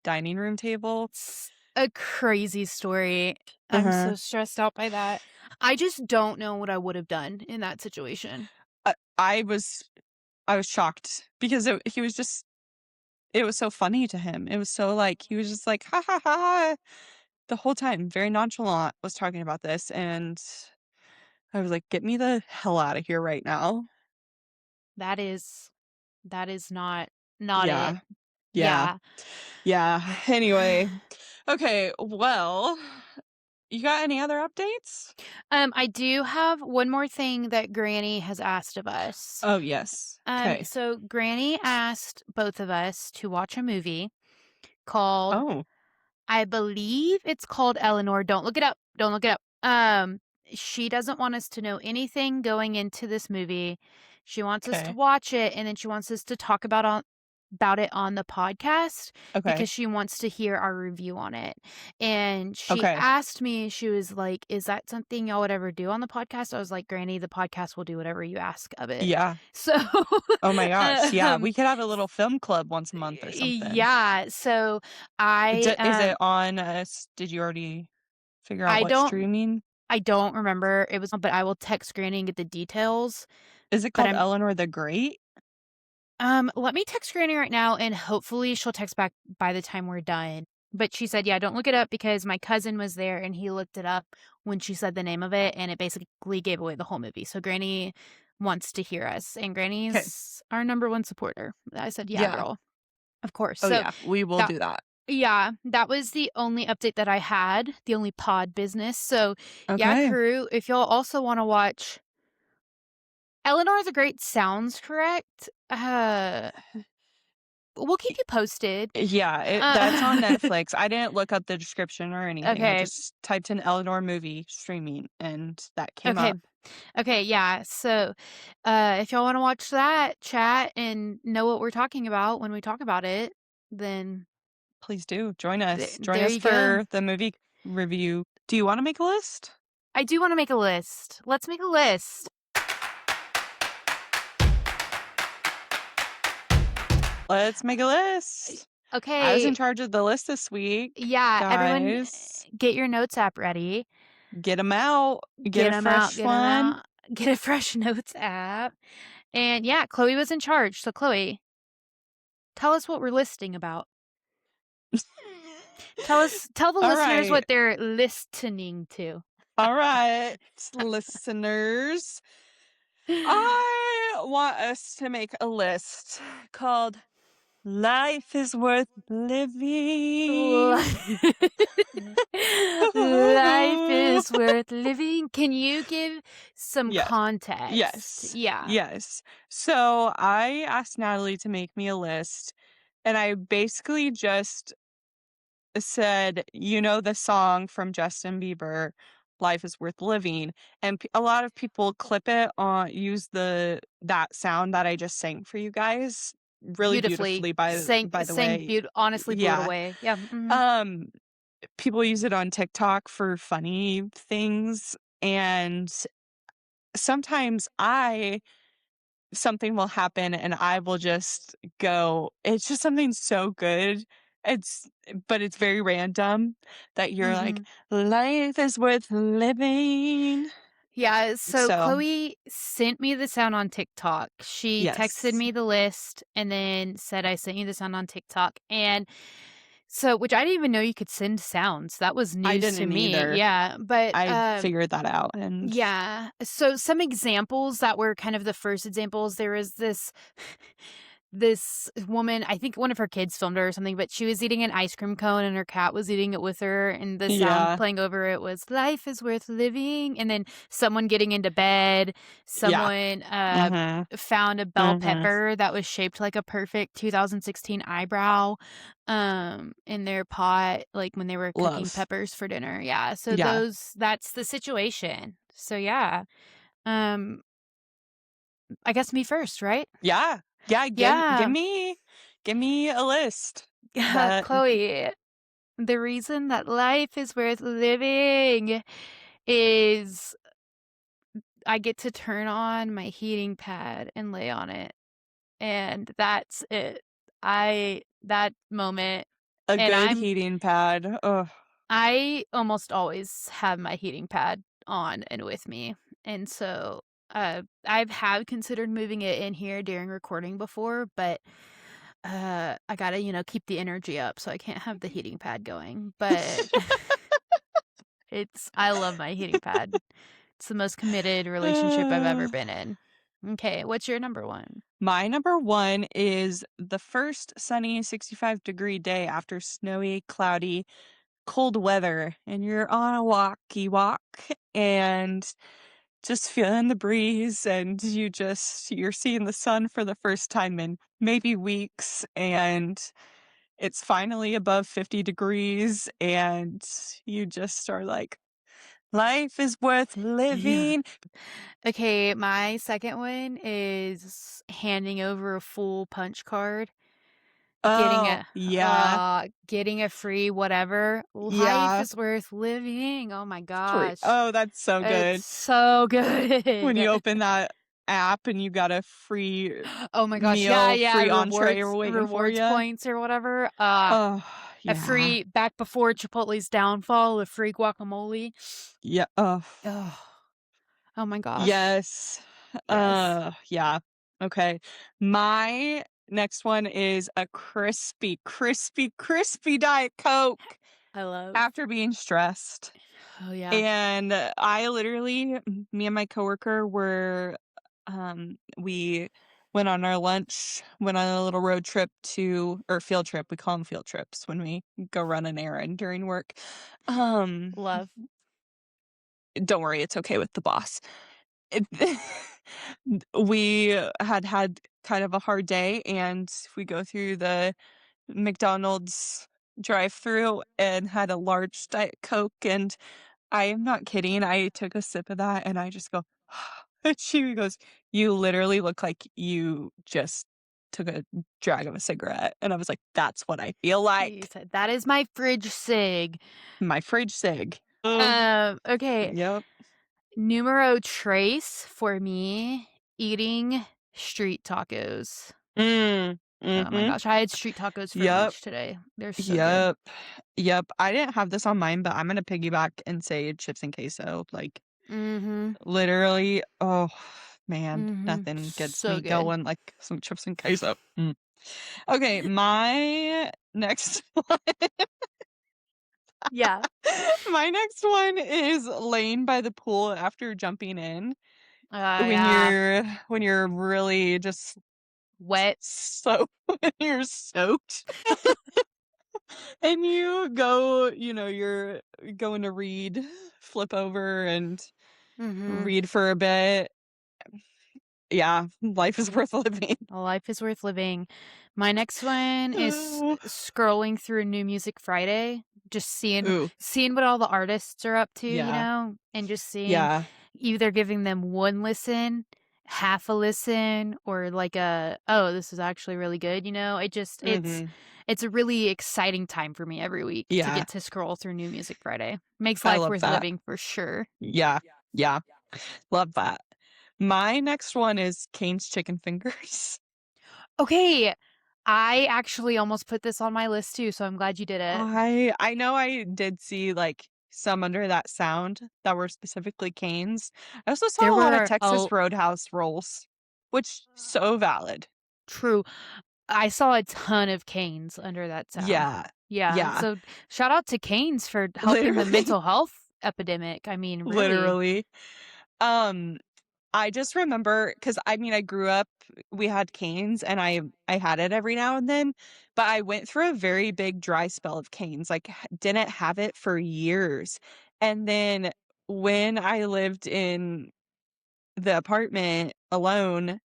[SPEAKER 1] dining room table.
[SPEAKER 2] It's a crazy story. I'm
[SPEAKER 1] Uh-huh.
[SPEAKER 2] so stressed out by that. I just don't know what I would have done in that situation.
[SPEAKER 1] I was shocked because he was just it was so funny to him. It was so like he was just like ha ha ha the whole time, very nonchalant was talking about this and I was like, "Get me the hell out of here right now."
[SPEAKER 2] That is that is not it.
[SPEAKER 1] Yeah. Yeah.
[SPEAKER 2] Yeah.
[SPEAKER 1] Yeah. Anyway. Okay, well, you got any other updates?
[SPEAKER 2] I do have one more thing that Granny has asked of us.
[SPEAKER 1] Oh, yes. Okay.
[SPEAKER 2] So Granny asked both of us to watch a movie called,
[SPEAKER 1] Oh,
[SPEAKER 2] I believe it's called Eleanor. Don't look it up. Don't look it up. She doesn't want us to know anything going into this movie. She wants us to
[SPEAKER 1] okay.
[SPEAKER 2] watch it, and then she wants us to talk about it on the podcast
[SPEAKER 1] Okay.
[SPEAKER 2] because she wants to hear our review on it. And she
[SPEAKER 1] Okay.
[SPEAKER 2] asked me, she was like, "Is that something y'all would ever do on the podcast?" I was like, "Granny, the podcast will do whatever you ask of it."
[SPEAKER 1] Yeah.
[SPEAKER 2] So,
[SPEAKER 1] Oh my gosh. Yeah,
[SPEAKER 2] um,
[SPEAKER 1] we could have a little film club once a month or something.
[SPEAKER 2] yeah, so I,
[SPEAKER 1] Is it
[SPEAKER 2] um,
[SPEAKER 1] on did you already figure out
[SPEAKER 2] I
[SPEAKER 1] what
[SPEAKER 2] don't
[SPEAKER 1] streaming?
[SPEAKER 2] I don't remember it was but I will text Granny and get the details,
[SPEAKER 1] Is it
[SPEAKER 2] but
[SPEAKER 1] called Eleanor the Great?
[SPEAKER 2] let me text Granny right now, and hopefully she'll text back by the time we're done. But she said, "Yeah, don't look it up because my cousin was there and he looked it up when she said the name of it, and it basically gave away the whole movie." So Granny wants to hear us, and
[SPEAKER 1] Okay.
[SPEAKER 2] Granny's our number one supporter. I said, "Yeah,
[SPEAKER 1] Yeah.
[SPEAKER 2] girl, of course."
[SPEAKER 1] Oh
[SPEAKER 2] So
[SPEAKER 1] yeah, we will
[SPEAKER 2] that
[SPEAKER 1] do that.
[SPEAKER 2] yeah, that was the only update that I had, the only pod business. So yeah,
[SPEAKER 1] Okay.
[SPEAKER 2] crew, if y'all also want to watch Eleanor the Great sounds correct. We'll keep you posted.
[SPEAKER 1] Yeah, that's on
[SPEAKER 2] Uh,
[SPEAKER 1] Netflix. I didn't look up the description or anything. I
[SPEAKER 2] okay.
[SPEAKER 1] just typed in Eleanor movie streaming and that came
[SPEAKER 2] Okay.
[SPEAKER 1] up.
[SPEAKER 2] Okay, yeah. So, if y'all wanna watch that, chat, and know what we're talking about when we talk about it, then
[SPEAKER 1] Please do join us. Join
[SPEAKER 2] there
[SPEAKER 1] us
[SPEAKER 2] you go.
[SPEAKER 1] for the movie review. Do you want to make a list?
[SPEAKER 2] I do wanna make a list. Let's make a list.
[SPEAKER 1] Let's make a list. I was in
[SPEAKER 2] Okay.
[SPEAKER 1] charge of the list this week,
[SPEAKER 2] Yeah, everyone,
[SPEAKER 1] guys.
[SPEAKER 2] get your notes app ready.
[SPEAKER 1] Get them out. Get
[SPEAKER 2] Get
[SPEAKER 1] a
[SPEAKER 2] them out,
[SPEAKER 1] fresh
[SPEAKER 2] get them
[SPEAKER 1] one.
[SPEAKER 2] out. Get a fresh notes app. And, yeah, Chloe was in charge. So, Chloe, tell us what we're listing about. Tell the
[SPEAKER 1] All
[SPEAKER 2] listeners
[SPEAKER 1] right.
[SPEAKER 2] what they're listening to.
[SPEAKER 1] All right, listeners. I want us to make a list called Life is Worth Living.
[SPEAKER 2] Life is worth living. Can you give some
[SPEAKER 1] Yes,
[SPEAKER 2] context?
[SPEAKER 1] yes,
[SPEAKER 2] Yeah,
[SPEAKER 1] yes. So I asked Natalie to make me a list, and I basically just said, you know, the song from Justin Bieber, Life is Worth Living. And a lot of people clip it on, use that sound that I just sang for you guys really
[SPEAKER 2] beautifully
[SPEAKER 1] beautifully by the
[SPEAKER 2] sang
[SPEAKER 1] way.
[SPEAKER 2] honestly blew it
[SPEAKER 1] Yeah.
[SPEAKER 2] away. Yeah, mhm.
[SPEAKER 1] Um, People use it on TikTok for funny things. And sometimes something will happen and I will just go, it's just something so good. But it's very random that you're like,
[SPEAKER 2] Mhm.
[SPEAKER 1] life is worth living.
[SPEAKER 2] Yeah, so
[SPEAKER 1] So,
[SPEAKER 2] Chloe sent me the sound on TikTok. She texted
[SPEAKER 1] yes,
[SPEAKER 2] me the list and then said, "I sent you the sound on TikTok." And so which I didn't even know you could send sounds. That was
[SPEAKER 1] I
[SPEAKER 2] news to
[SPEAKER 1] didn't
[SPEAKER 2] me.
[SPEAKER 1] either.
[SPEAKER 2] Yeah, but,
[SPEAKER 1] I figured that out and
[SPEAKER 2] yeah. So some examples that were kind of the first examples, there is this this woman, I think one of her kids filmed her or something, but she was eating an ice cream cone and her cat was eating it with her, and the sound
[SPEAKER 1] Yeah.
[SPEAKER 2] playing over it was "Life is worth living," and then someone getting into bed,
[SPEAKER 1] Yeah.
[SPEAKER 2] someone,
[SPEAKER 1] Mhm.
[SPEAKER 2] found a bell
[SPEAKER 1] Mhm.
[SPEAKER 2] pepper that was shaped like a perfect 2016 eyebrow, in their pot, like, when they were cooking
[SPEAKER 1] Love.
[SPEAKER 2] peppers for dinner, yeah, so
[SPEAKER 1] Yeah.
[SPEAKER 2] that's the situation. So, yeah, um, I guess me first, right?
[SPEAKER 1] Yeah. Yeah,
[SPEAKER 2] Yeah.
[SPEAKER 1] give me a list that
[SPEAKER 2] Chloe, the reason that life is worth living is I get to turn on my heating pad and lay on it, and that's it. That moment,
[SPEAKER 1] a
[SPEAKER 2] and
[SPEAKER 1] good heating pad. Ugh.
[SPEAKER 2] I almost always have my heating pad on and with me, and so, I've have considered moving it in here during recording before, but, I gotta, keep the energy up, so I can't have the heating pad going, but I love my heating pad. It's the most committed relationship I've ever been in. Okay, what's your number 1?
[SPEAKER 1] My number 1 is the first sunny 65-degree day after snowy, cloudy, cold weather, and you're on a walkie walk and just feeling the breeze, and you're seeing the sun for the first time in maybe weeks, and it's finally above 50 degrees, and you just are like, "Life is worth
[SPEAKER 2] Yeah.
[SPEAKER 1] living."
[SPEAKER 2] Okay, my second one is handing over a full punch card,
[SPEAKER 1] Oh, yeah.
[SPEAKER 2] getting a free whatever. Life
[SPEAKER 1] Yeah.
[SPEAKER 2] is worth living. Oh my
[SPEAKER 1] Free
[SPEAKER 2] gosh.
[SPEAKER 1] oh, that's so
[SPEAKER 2] It's
[SPEAKER 1] good.
[SPEAKER 2] so
[SPEAKER 1] When you
[SPEAKER 2] good.
[SPEAKER 1] open that app and you got a free
[SPEAKER 2] Oh my gosh. Yeah,
[SPEAKER 1] meal,
[SPEAKER 2] yeah,
[SPEAKER 1] free entree waiting for
[SPEAKER 2] rewards
[SPEAKER 1] you.
[SPEAKER 2] points or whatever.
[SPEAKER 1] Oh,
[SPEAKER 2] A
[SPEAKER 1] yeah.
[SPEAKER 2] free back before Chipotle's downfall, a free guacamole.
[SPEAKER 1] Yeah, oh,
[SPEAKER 2] Oh, oh my gosh.
[SPEAKER 1] yes.
[SPEAKER 2] Yes.
[SPEAKER 1] Yeah. Okay. My next one is a crispy, crispy, crispy Diet Coke
[SPEAKER 2] I love.
[SPEAKER 1] after being stressed.
[SPEAKER 2] Oh yeah.
[SPEAKER 1] And I literally me and my coworker were we went on our lunch, went on a little road trip to or field trip, we call them field trips when we go run an errand during work. Um,
[SPEAKER 2] Love.
[SPEAKER 1] don't worry, it's okay with the boss. It we had kind of a hard day, and we go through the McDonald's drive-through and had a large Diet Coke, and I am not kidding, I took a sip of that and I just go, and she goes, "You literally look like you just took a drag of a cigarette," and I was like, "That's what I feel
[SPEAKER 2] You
[SPEAKER 1] like."
[SPEAKER 2] said, "That is my fridge sig."
[SPEAKER 1] My fridge sig. Oh,
[SPEAKER 2] Okay.
[SPEAKER 1] yep.
[SPEAKER 2] Numero trace for me, eating street tacos. Oh my
[SPEAKER 1] Mhm.
[SPEAKER 2] gosh, I had street tacos for
[SPEAKER 1] Yep,
[SPEAKER 2] lunch today. They're so good.
[SPEAKER 1] yep, yep. I didn't have this on mine, but I'm gonna piggyback and say chips and queso, like,
[SPEAKER 2] Mhm.
[SPEAKER 1] literally, oh, man,
[SPEAKER 2] Mhm.
[SPEAKER 1] nothing gets
[SPEAKER 2] So
[SPEAKER 1] me
[SPEAKER 2] good.
[SPEAKER 1] going like some chips and queso. Mm. Okay, my next
[SPEAKER 2] Yeah.
[SPEAKER 1] my next one is laying by the pool after jumping in
[SPEAKER 2] Yeah.
[SPEAKER 1] when you're really just
[SPEAKER 2] Wet.
[SPEAKER 1] so when you're soaked and you go, you're going to read, flip over and
[SPEAKER 2] Mhm.
[SPEAKER 1] read for a bit. Yeah, life is worth living.
[SPEAKER 2] A life is worth living. My next one is
[SPEAKER 1] Oh.
[SPEAKER 2] scrolling through New Music Friday, just
[SPEAKER 1] Ooh,
[SPEAKER 2] seeing what all the artists are up to,
[SPEAKER 1] yeah,
[SPEAKER 2] and just seeing
[SPEAKER 1] yeah,
[SPEAKER 2] either giving them one listen, half a listen, or like oh, this is actually really good,
[SPEAKER 1] mhm,
[SPEAKER 2] it's a really exciting time for me every week to
[SPEAKER 1] yeah,
[SPEAKER 2] get to scroll through New Music Friday. Makes
[SPEAKER 1] I
[SPEAKER 2] life
[SPEAKER 1] love
[SPEAKER 2] worth
[SPEAKER 1] that.
[SPEAKER 2] living for sure.
[SPEAKER 1] Yeah, yeah, love that. My next one is Cane's chicken fingers.
[SPEAKER 2] Okay, I actually almost put this on my list too, so I'm glad you did it.
[SPEAKER 1] I know I did see, like, some under that sound that were specifically Cane's. I also
[SPEAKER 2] There
[SPEAKER 1] saw a lot of
[SPEAKER 2] were
[SPEAKER 1] Texas Roadhouse rolls, which so valid.
[SPEAKER 2] true. I saw a ton of canes under that sound.
[SPEAKER 1] Yeah,
[SPEAKER 2] Yeah,
[SPEAKER 1] yeah,
[SPEAKER 2] so shout out to canes for helping the
[SPEAKER 1] literally,
[SPEAKER 2] mental health epidemic. I mean, really.
[SPEAKER 1] literally. Um, I just remember because I mean, I grew up we had canes, and I had it every now and then, but I went through a very big dry spell of canes, like, didn't have it for years, and then when I lived in the apartment alone,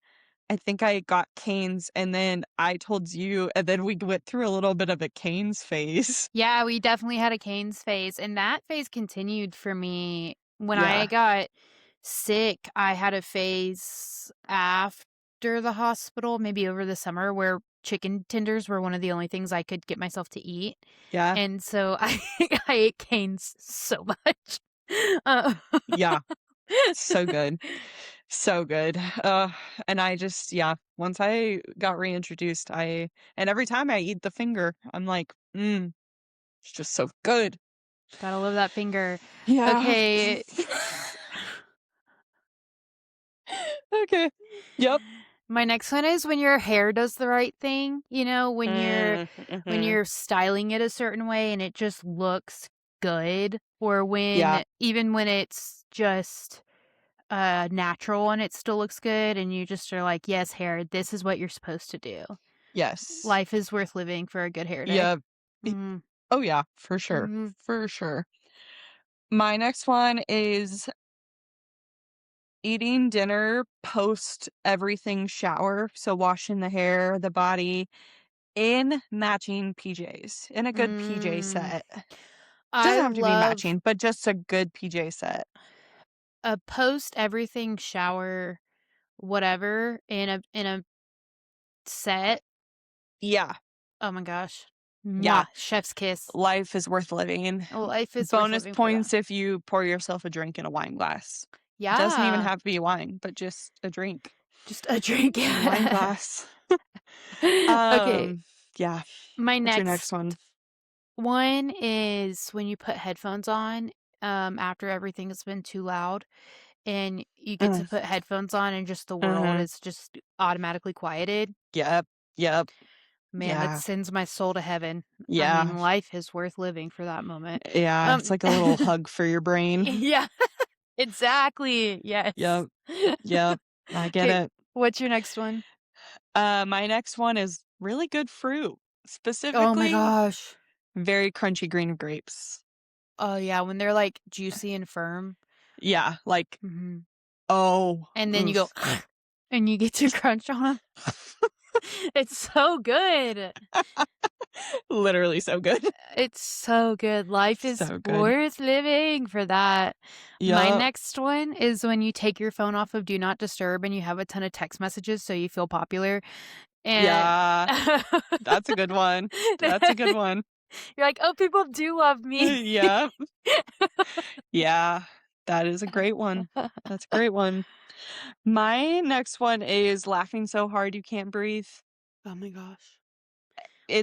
[SPEAKER 1] I think I got canes, and then I told you, and then we went through a little bit of a canes phase.
[SPEAKER 2] Yeah, we definitely had a canes phase, and that phase continued for me when I
[SPEAKER 1] Yeah,
[SPEAKER 2] got sick. I had a phase after the hospital, maybe over the summer, where chicken tenders were one of the only things I could get myself to eat,
[SPEAKER 1] yeah,
[SPEAKER 2] and so I ate canes so much. Uh,
[SPEAKER 1] yeah, so good. So good. And I just yeah, once I got reintroduced, I and every time I eat the finger, I'm like, it's just so good."
[SPEAKER 2] Gotta love that finger.
[SPEAKER 1] Yeah.
[SPEAKER 2] Okay.
[SPEAKER 1] Okay. Yep.
[SPEAKER 2] My next one is when your hair does the right thing, when you're
[SPEAKER 1] Mhm.
[SPEAKER 2] styling it a certain way and it just looks good, or
[SPEAKER 1] Yeah.
[SPEAKER 2] even when it's just natural and it still looks good and you just are like, "Yes, hair, this is what you're supposed to do."
[SPEAKER 1] Yes.
[SPEAKER 2] Life is worth living for a good hair day.
[SPEAKER 1] Yeah. E
[SPEAKER 2] Mhm.
[SPEAKER 1] Oh, yeah, for sure,
[SPEAKER 2] Mhm.
[SPEAKER 1] for sure. My next one is eating dinner post everything shower, so washing the hair, the body, in matching PJs, in a good PJ
[SPEAKER 2] Mm.
[SPEAKER 1] set.
[SPEAKER 2] I
[SPEAKER 1] Doesn't have to be
[SPEAKER 2] love
[SPEAKER 1] matching, but just a good PJ set.
[SPEAKER 2] a post everything shower whatever in a set.
[SPEAKER 1] Yeah,
[SPEAKER 2] Oh my gosh.
[SPEAKER 1] yeah.
[SPEAKER 2] Mwah, chef's kiss.
[SPEAKER 1] Life is worth living.
[SPEAKER 2] Life is worth
[SPEAKER 1] Bonus
[SPEAKER 2] living for that.
[SPEAKER 1] points if you pour yourself a drink in a wine glass. Doesn't even
[SPEAKER 2] Yeah,
[SPEAKER 1] have to be wine, but just a drink
[SPEAKER 2] just a drink.
[SPEAKER 1] in a wine glass.
[SPEAKER 2] Okay,
[SPEAKER 1] Um, yeah.
[SPEAKER 2] my
[SPEAKER 1] What's your
[SPEAKER 2] next
[SPEAKER 1] next one?
[SPEAKER 2] one is when you put headphones on, after everything has been too loud, and you get to
[SPEAKER 1] Mm,
[SPEAKER 2] put headphones on and just the world
[SPEAKER 1] mhm.
[SPEAKER 2] is just automatically quieted.
[SPEAKER 1] Yep, yep.
[SPEAKER 2] Man, that
[SPEAKER 1] Yeah,
[SPEAKER 2] sends my soul to heaven. I
[SPEAKER 1] yeah,
[SPEAKER 2] mean, life is worth living for that moment.
[SPEAKER 1] yeah. It's like a little hug for your brain.
[SPEAKER 2] Yeah, exactly, yes.
[SPEAKER 1] Yep, yep. I get
[SPEAKER 2] Okay,
[SPEAKER 1] it.
[SPEAKER 2] what's your next one?
[SPEAKER 1] My next one is really good fruit,
[SPEAKER 2] Oh my
[SPEAKER 1] specifically
[SPEAKER 2] gosh.
[SPEAKER 1] very crunchy green grapes.
[SPEAKER 2] Oh, yeah, when they're, like, juicy and firm.
[SPEAKER 1] Yeah, like,
[SPEAKER 2] Mhm.
[SPEAKER 1] oh,
[SPEAKER 2] And then you go,
[SPEAKER 1] oof.
[SPEAKER 2] and you get to crunch on them. It's so good.
[SPEAKER 1] Literally so good.
[SPEAKER 2] It's so good. Life is
[SPEAKER 1] So good.
[SPEAKER 2] worth living for that. My
[SPEAKER 1] Yup.
[SPEAKER 2] next one is when you take your phone off of Do Not Disturb and you have a ton of text messages so you feel popular, and
[SPEAKER 1] Yeah, that's a good one. That's a good one.
[SPEAKER 2] you're like, "Oh, people do love me."
[SPEAKER 1] Yeah, yeah, that is a great one. That's a great one. My next one is laughing so hard you can't breathe.
[SPEAKER 2] Oh my gosh.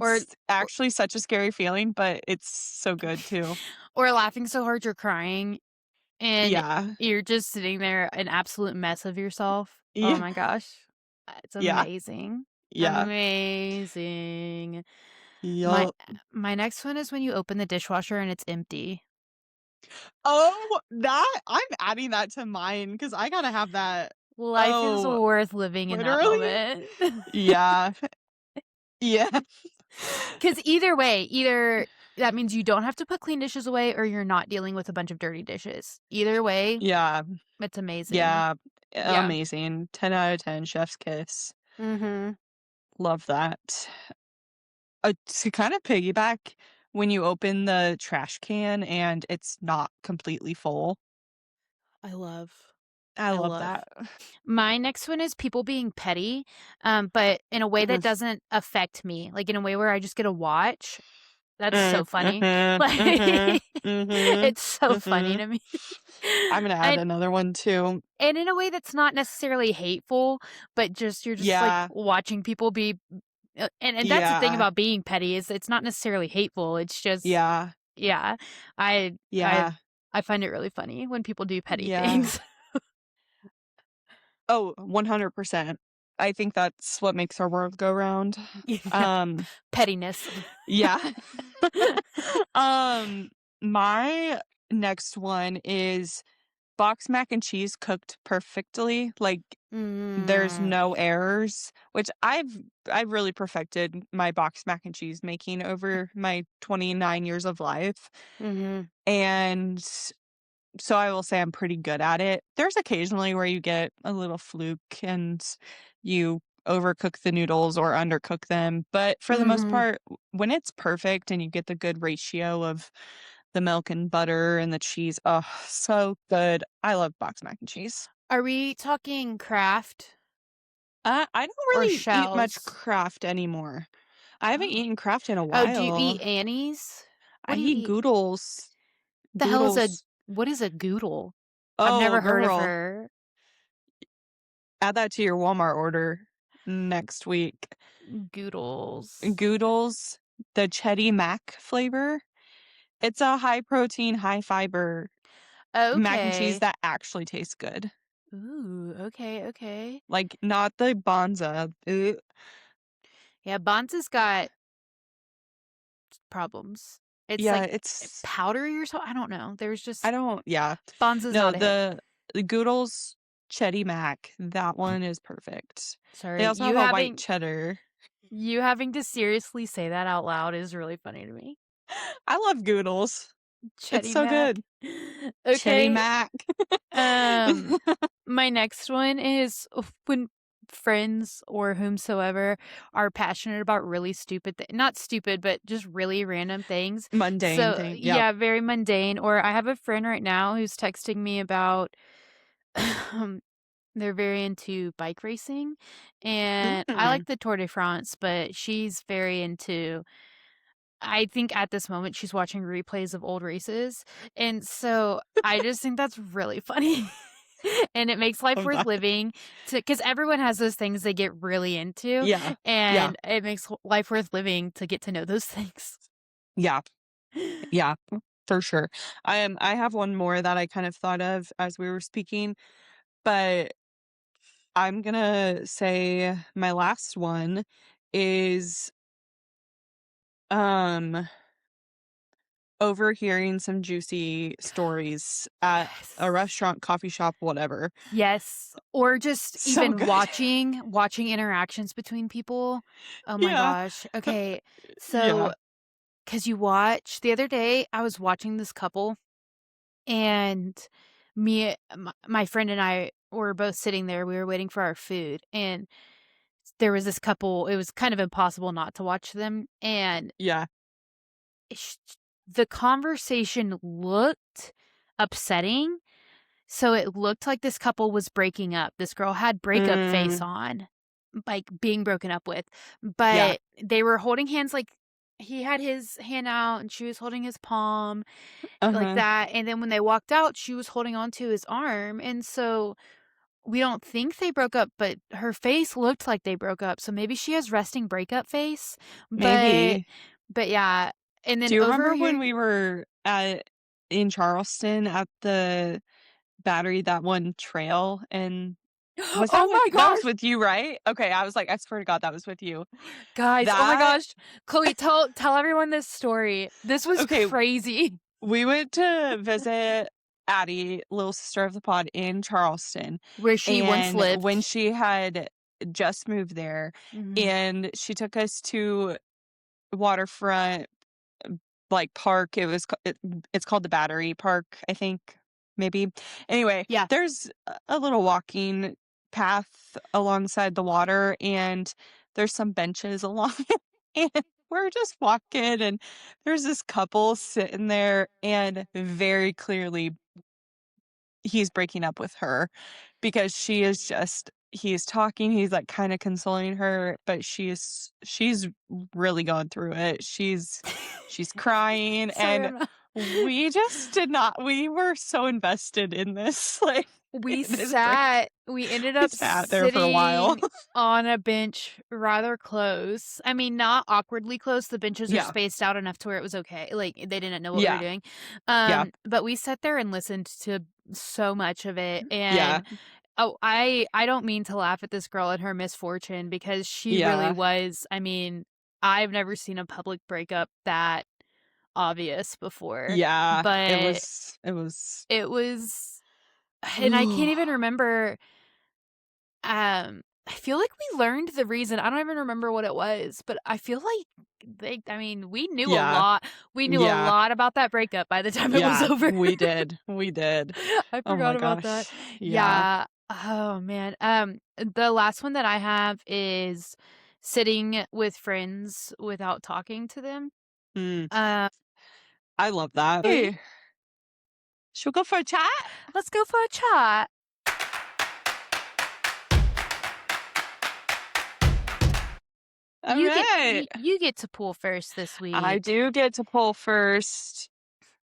[SPEAKER 2] Or
[SPEAKER 1] It's actually such a scary feeling, but it's so good too.
[SPEAKER 2] or laughing so hard you're crying and
[SPEAKER 1] Yeah.
[SPEAKER 2] you're just sitting there an absolute mess of yourself. Oh
[SPEAKER 1] Yeah.
[SPEAKER 2] my gosh. It's
[SPEAKER 1] Yeah.
[SPEAKER 2] amazing.
[SPEAKER 1] Yeah.
[SPEAKER 2] Amazing. My
[SPEAKER 1] Yup.
[SPEAKER 2] my next one is when you open the dishwasher and it's empty.
[SPEAKER 1] Oh, that I'm adding that to mine because I gotta have that.
[SPEAKER 2] Life is
[SPEAKER 1] Oh,
[SPEAKER 2] worth living in that
[SPEAKER 1] literally?
[SPEAKER 2] moment.
[SPEAKER 1] Yeah. Yeah.
[SPEAKER 2] Because either way, either that means you don't have to put clean dishes away or you're not dealing with a bunch of dirty dishes. Either way,
[SPEAKER 1] Yeah.
[SPEAKER 2] it's amazing.
[SPEAKER 1] Yeah.
[SPEAKER 2] Yeah.
[SPEAKER 1] Amazing. 10 out of 10, chef's kiss.
[SPEAKER 2] Mhm.
[SPEAKER 1] Love that. To kind of piggyback, when you open the trash can and it's not completely full.
[SPEAKER 2] I love.
[SPEAKER 1] I
[SPEAKER 2] I
[SPEAKER 1] love
[SPEAKER 2] love.
[SPEAKER 1] that.
[SPEAKER 2] My next one is people being petty, but in a way that
[SPEAKER 1] Mhm.
[SPEAKER 2] doesn't affect me, like, in a way where I just get to watch. That's so
[SPEAKER 1] Mm,
[SPEAKER 2] funny.
[SPEAKER 1] mhm,
[SPEAKER 2] Like,
[SPEAKER 1] mhm, mhm,
[SPEAKER 2] it's so funny
[SPEAKER 1] mhm.
[SPEAKER 2] to me.
[SPEAKER 1] I'm gonna add
[SPEAKER 2] And
[SPEAKER 1] another one too.
[SPEAKER 2] and in a way that's not necessarily hateful, but just you're just, like,
[SPEAKER 1] Yeah,
[SPEAKER 2] watching people be and that's the thing
[SPEAKER 1] yeah,
[SPEAKER 2] about being petty is it's not necessarily hateful, it's just
[SPEAKER 1] yeah,
[SPEAKER 2] yeah. I I
[SPEAKER 1] yeah,
[SPEAKER 2] I find it really funny when people do petty
[SPEAKER 1] yeah.
[SPEAKER 2] things.
[SPEAKER 1] Oh, 100%. I think that's what makes our world go round.
[SPEAKER 2] Yeah.
[SPEAKER 1] Um,
[SPEAKER 2] Pettiness.
[SPEAKER 1] yeah. Um, my next one is box mac and cheese cooked perfectly, like, there's
[SPEAKER 2] Mm.
[SPEAKER 1] no errors, which I've really perfected my box mac and cheese making over my 29 years of life,
[SPEAKER 2] Mhm.
[SPEAKER 1] and so I will say I'm pretty good at it. There's occasionally where you get a little fluke and you overcook the noodles or undercook them, but for the most
[SPEAKER 2] Mhm.
[SPEAKER 1] part, when it's perfect and you get the good ratio of the milk and butter and the cheese, oh, so good. I love box mac and cheese.
[SPEAKER 2] Are we talking Kraft
[SPEAKER 1] I don't
[SPEAKER 2] or
[SPEAKER 1] really eat much
[SPEAKER 2] Shells?
[SPEAKER 1] Kraft anymore. I haven't
[SPEAKER 2] Oh.
[SPEAKER 1] eaten Kraft in a
[SPEAKER 2] Oh, do you eat
[SPEAKER 1] while.
[SPEAKER 2] Annie's? What
[SPEAKER 1] I
[SPEAKER 2] do you
[SPEAKER 1] eat
[SPEAKER 2] eat?
[SPEAKER 1] Goodles.
[SPEAKER 2] The hell is a
[SPEAKER 1] Goodles.
[SPEAKER 2] what is a Goodle? I've
[SPEAKER 1] Oh,
[SPEAKER 2] never heard of
[SPEAKER 1] girl.
[SPEAKER 2] her.
[SPEAKER 1] Add that to your Walmart order next week.
[SPEAKER 2] Goodles.
[SPEAKER 1] Goodles, the Chetty Mac flavor. It's a high protein, high fiber mac and cheese
[SPEAKER 2] Okay.
[SPEAKER 1] that actually tastes good.
[SPEAKER 2] Ooh, okay, okay.
[SPEAKER 1] Like, not the Bonza. Ugh.
[SPEAKER 2] Yeah, Bonds got problems. It's
[SPEAKER 1] Yeah,
[SPEAKER 2] like
[SPEAKER 1] it's
[SPEAKER 2] powdery or so I don't know. There's
[SPEAKER 1] I
[SPEAKER 2] just
[SPEAKER 1] don't yeah.
[SPEAKER 2] Bonds is
[SPEAKER 1] No,
[SPEAKER 2] not a hit.
[SPEAKER 1] the Goodles Chetty Mac, that one is perfect. They
[SPEAKER 2] Sorry,
[SPEAKER 1] also have a white cheddar.
[SPEAKER 2] you having to seriously say that out loud is really funny to me.
[SPEAKER 1] I love Goodles. It's
[SPEAKER 2] Chetty
[SPEAKER 1] so
[SPEAKER 2] Mac.
[SPEAKER 1] good. Chetty
[SPEAKER 2] Okay,
[SPEAKER 1] Mac.
[SPEAKER 2] um, my next one is when friends or whomsoever are passionate about really stupid not stupid, but just really random things.
[SPEAKER 1] Mundane
[SPEAKER 2] So,
[SPEAKER 1] thing, yep.
[SPEAKER 2] yeah, very mundane, or I have a friend right now who's texting me about they're very into bike racing, and I
[SPEAKER 1] Mm.
[SPEAKER 2] like the Tour de France, but she's very into I think at this moment she's watching replays of old races, and so I just think that's really funny, and it makes life
[SPEAKER 1] Love
[SPEAKER 2] worth
[SPEAKER 1] that.
[SPEAKER 2] living to because everyone has those things they get really into,
[SPEAKER 1] Yeah. Yeah.
[SPEAKER 2] and it makes life worth living to get to know those things.
[SPEAKER 1] Yeah. Yeah. For sure. I have one more that I kind of thought of as we were speaking, but I'm gonna say my last one is, um, overhearing some juicy stories at a
[SPEAKER 2] Yes.
[SPEAKER 1] restaurant, coffee shop, whatever.
[SPEAKER 2] Yes, or just
[SPEAKER 1] So
[SPEAKER 2] even
[SPEAKER 1] good.
[SPEAKER 2] watching interactions between people. Oh my
[SPEAKER 1] Yeah.
[SPEAKER 2] gosh. Okay,
[SPEAKER 1] Yeah.
[SPEAKER 2] so because you watch the other day, I was watching this couple, and my friend and I were both sitting there, we were waiting for our food, and there was this couple, it was kind of impossible not to watch them, and
[SPEAKER 1] Yeah.
[SPEAKER 2] sh the conversation looked upsetting. So it looked like this couple was breaking up. This girl had breakup face
[SPEAKER 1] Mm.
[SPEAKER 2] on, like, being broken up with,
[SPEAKER 1] Yeah.
[SPEAKER 2] but they were holding hands, like, he had his hand out and she was holding his palm, like
[SPEAKER 1] Uh-huh.
[SPEAKER 2] that, and then when they walked out, she was holding onto his arm, and so we don't think they broke up, but her face looked like they broke up, so maybe she has resting breakup face, but
[SPEAKER 1] Maybe.
[SPEAKER 2] yeah, and
[SPEAKER 1] Do
[SPEAKER 2] then
[SPEAKER 1] you
[SPEAKER 2] over
[SPEAKER 1] remember
[SPEAKER 2] here
[SPEAKER 1] when we were in Charleston at the Battery, that one trail, and was
[SPEAKER 2] oh my
[SPEAKER 1] that was
[SPEAKER 2] gosh!
[SPEAKER 1] with you, right? Okay, I was like, I swear to God that was with you.
[SPEAKER 2] Guys, oh my
[SPEAKER 1] That
[SPEAKER 2] gosh. Chloe, tell everyone this story. This was
[SPEAKER 1] okay,
[SPEAKER 2] crazy.
[SPEAKER 1] we went to visit Addie, little sister of the pod in Charleston,
[SPEAKER 2] Where she once
[SPEAKER 1] and when
[SPEAKER 2] lived.
[SPEAKER 1] she had just moved there,
[SPEAKER 2] Mhm.
[SPEAKER 1] and she took us to waterfront like, park, it's called the Battery Park, I think, maybe. Anyway,
[SPEAKER 2] Yeah.
[SPEAKER 1] there's a little walking path alongside the water, and there's some benches along it, and we're just walking, and there's this couple sitting there, and very clearly he's breaking up with her because she is just he's talking, he's, like, kinda consoling her, but she's really going through it. She's crying,
[SPEAKER 2] Sorry,
[SPEAKER 1] and
[SPEAKER 2] I'm not
[SPEAKER 1] we just did not we were so invested in this, like, this break.
[SPEAKER 2] we ended
[SPEAKER 1] We
[SPEAKER 2] up
[SPEAKER 1] sat there for a while.
[SPEAKER 2] sitting on a bench rather close. I mean, not awkwardly close, the benches are
[SPEAKER 1] Yeah.
[SPEAKER 2] spaced out enough to where it was okay, like, they didn't know what we were
[SPEAKER 1] Yeah.
[SPEAKER 2] doing.
[SPEAKER 1] Yeah.
[SPEAKER 2] But we sat there and listened to so much of it,
[SPEAKER 1] Yeah.
[SPEAKER 2] and oh, I don't mean to laugh at this girl and her misfortune because she really
[SPEAKER 1] Yeah.
[SPEAKER 2] was I mean, I've never seen a public breakup that obvious before,
[SPEAKER 1] Yeah.
[SPEAKER 2] but
[SPEAKER 1] It was
[SPEAKER 2] it was and I can't even remember. I feel like we learned the reason. I don't even remember what it was, but I feel like I mean, we knew a
[SPEAKER 1] Yeah.
[SPEAKER 2] lot. We knew a
[SPEAKER 1] Yeah.
[SPEAKER 2] lot about that breakup by the time it was
[SPEAKER 1] Yeah.
[SPEAKER 2] over.
[SPEAKER 1] We did. We did.
[SPEAKER 2] I
[SPEAKER 1] Oh
[SPEAKER 2] forgot
[SPEAKER 1] my
[SPEAKER 2] about that.
[SPEAKER 1] gosh. Yeah.
[SPEAKER 2] Yeah. Oh man. The last one that I have is sitting with friends without talking to them.
[SPEAKER 1] Mm,
[SPEAKER 2] Uh,
[SPEAKER 1] I love that.
[SPEAKER 2] Chloe,
[SPEAKER 1] Hey, should we go for a chat?
[SPEAKER 2] let's go for a chat.
[SPEAKER 1] All right.
[SPEAKER 2] You get to pull first this
[SPEAKER 1] I
[SPEAKER 2] week.
[SPEAKER 1] do get to pull first.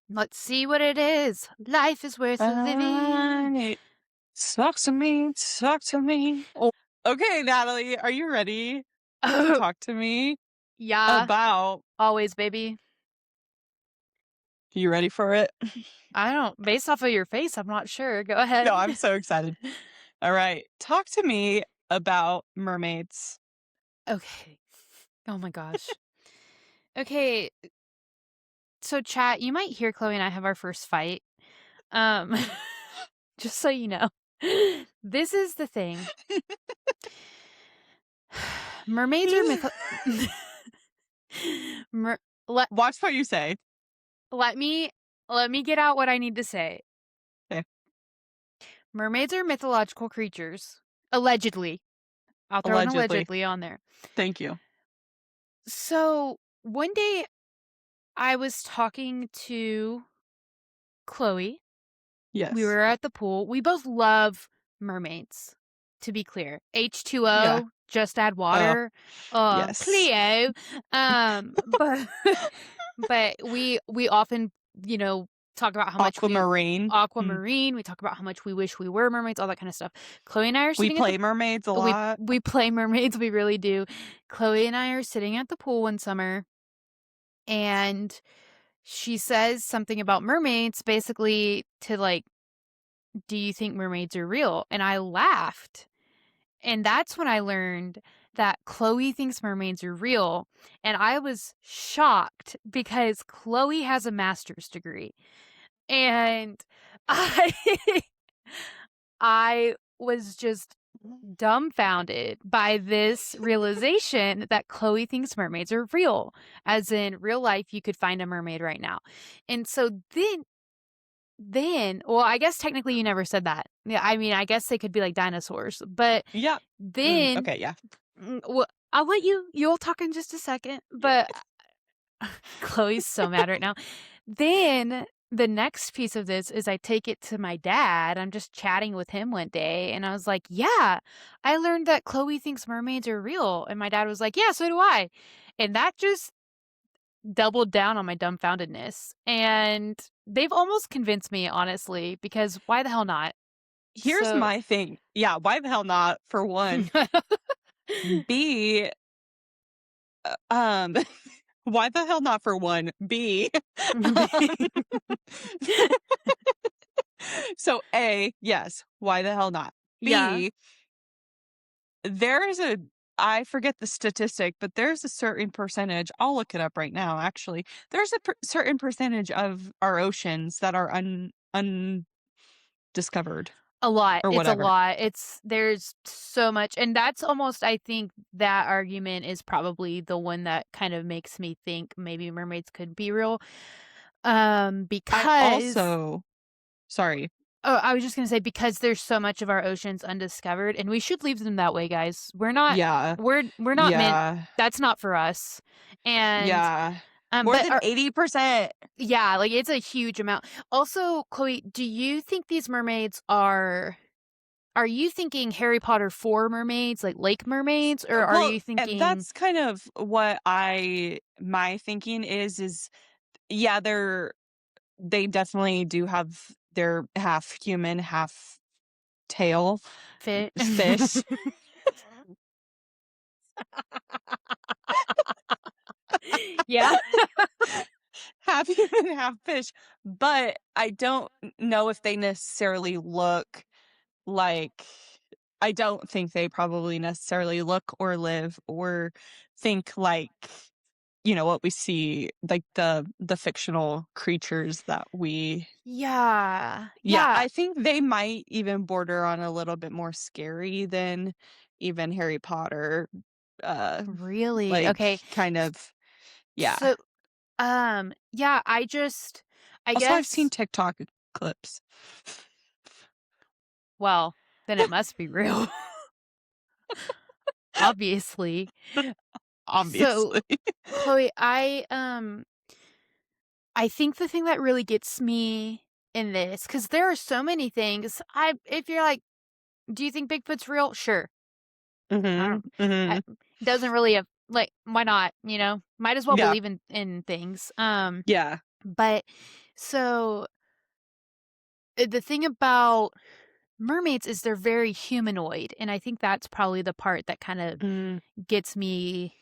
[SPEAKER 2] Let's see what it is. Life is worth living.
[SPEAKER 1] Right. Talk to me. Talk to me. Oh, okay, Natalie, are you ready to talk to me
[SPEAKER 2] Yeah,
[SPEAKER 1] about?
[SPEAKER 2] always, baby.
[SPEAKER 1] You ready for it?
[SPEAKER 2] I don't based off of your face, I'm not sure. Go
[SPEAKER 1] No,
[SPEAKER 2] ahead.
[SPEAKER 1] I'm so excited. All right. Talk to me about mermaids.
[SPEAKER 2] Okay. Oh my gosh. Okay, so chat, you might hear Chloe and I have our first fight. Um, just so you know. This is the thing. Mermaids are myth. Mer- let
[SPEAKER 1] Watch what you say.
[SPEAKER 2] let me let me get out what I need to say.
[SPEAKER 1] Okay.
[SPEAKER 2] Mermaids are mythological creatures, allegedly. I'll throw an
[SPEAKER 1] Allegedly.
[SPEAKER 2] allegedly on there.
[SPEAKER 1] Thank you.
[SPEAKER 2] So one day I was talking to Chloe. We
[SPEAKER 1] Yes.
[SPEAKER 2] were at the pool. We both love mermaids, to be clear.
[SPEAKER 1] Yeah.
[SPEAKER 2] H2O, just add
[SPEAKER 1] Oh,
[SPEAKER 2] water.
[SPEAKER 1] yes.
[SPEAKER 2] Cleo. But but we often, talk about how much we
[SPEAKER 1] Aquamarine. Mm.
[SPEAKER 2] aquamarine, we talk about how much we wish we were mermaids, all that kind of stuff. Chloe and I are
[SPEAKER 1] We
[SPEAKER 2] sitting at the
[SPEAKER 1] play mermaids a
[SPEAKER 2] we
[SPEAKER 1] lot.
[SPEAKER 2] we play mermaids, we really do. Chloe and I are sitting at the pool one summer and she says something about mermaids, basically to like, do you think mermaids are real? And I laughed. And that's when I learned that Chloe thinks mermaids are real. And I was shocked because Chloe has a master's degree. And I I was just dumbfounded by this realization that Chloe thinks mermaids are real. As in real life, you could find a mermaid right now. And so well, I guess technically you never said that. Yeah, I mean, I guess they could be like dinosaurs, but
[SPEAKER 1] Yeah.
[SPEAKER 2] then
[SPEAKER 1] Okay, yeah.
[SPEAKER 2] well, I'll let you'll talk in just a second,
[SPEAKER 1] Yeah.
[SPEAKER 2] but Chloe's so mad right now. Then the next piece of this is I take it to my dad. I'm just chatting with him one day and I was like, "Yeah, I learned that Chloe thinks mermaids are real." And my dad was like, "Yeah, so do I." And that just doubled down on my dumbfoundedness. And they've almost convinced me, honestly, because why the hell not?
[SPEAKER 1] Here's
[SPEAKER 2] So
[SPEAKER 1] my thing. Yeah, why the hell not, for one? B, um, why the hell not, for one? B, um, so A, yes, why the hell not?
[SPEAKER 2] Yeah,
[SPEAKER 1] B, there is a I forget the statistic, but there's a certain percentage. I'll look it up right now, actually. There's a certain percentage of our oceans that are undiscovered
[SPEAKER 2] a lot.
[SPEAKER 1] or
[SPEAKER 2] It's a
[SPEAKER 1] whatever.
[SPEAKER 2] lot. There's so much. And that's almost, I think that argument is probably the one that kind of makes me think maybe mermaids could be real.
[SPEAKER 1] I
[SPEAKER 2] Because
[SPEAKER 1] also sorry.
[SPEAKER 2] Oh, I was just gonna say because there's so much of our oceans undiscovered, and we should leave them that way, guys.
[SPEAKER 1] Yeah.
[SPEAKER 2] We're not meant.
[SPEAKER 1] Yeah.
[SPEAKER 2] That's not for us. And
[SPEAKER 1] Yeah. More
[SPEAKER 2] but
[SPEAKER 1] than 80%.
[SPEAKER 2] yeah, like it's a huge amount. Also, Chloe, do you think these mermaids are? Are you thinking Harry Potter 4 mermaids, like lake mermaids, or are
[SPEAKER 1] Well,
[SPEAKER 2] you
[SPEAKER 1] and
[SPEAKER 2] thinking
[SPEAKER 1] that's kind of what my thinking is yeah, they definitely do have they're half human, half tail
[SPEAKER 2] fit?
[SPEAKER 1] fish.
[SPEAKER 2] Yeah.
[SPEAKER 1] Half human, half fish, but I don't know if they necessarily look like I don't think they probably necessarily look or live or think like what we see, like, the fictional creatures that we
[SPEAKER 2] Yeah.
[SPEAKER 1] yeah,
[SPEAKER 2] Yeah.
[SPEAKER 1] I think they might even border on a little bit more scary than even Harry Potter, uh,
[SPEAKER 2] Really?
[SPEAKER 1] like,
[SPEAKER 2] Okay.
[SPEAKER 1] kind
[SPEAKER 2] S
[SPEAKER 1] of yeah.
[SPEAKER 2] so, yeah, I
[SPEAKER 1] Also, I've seen
[SPEAKER 2] guess
[SPEAKER 1] TikTok clips.
[SPEAKER 2] well, then it must be real, obviously. So,
[SPEAKER 1] Obviously.
[SPEAKER 2] Chloe, I think the thing that really gets me in this, because there are so many things, if you're like, "Do you think Bigfoot's real?" Sure. I
[SPEAKER 1] Mhm,
[SPEAKER 2] don't
[SPEAKER 1] mhm.
[SPEAKER 2] it doesn't really like, why not, you know? Might as well
[SPEAKER 1] Yeah,
[SPEAKER 2] believe in things.
[SPEAKER 1] yeah.
[SPEAKER 2] But so, the thing about mermaids is they're very humanoid, and I think that's probably the part that kind of
[SPEAKER 1] Mm,
[SPEAKER 2] gets me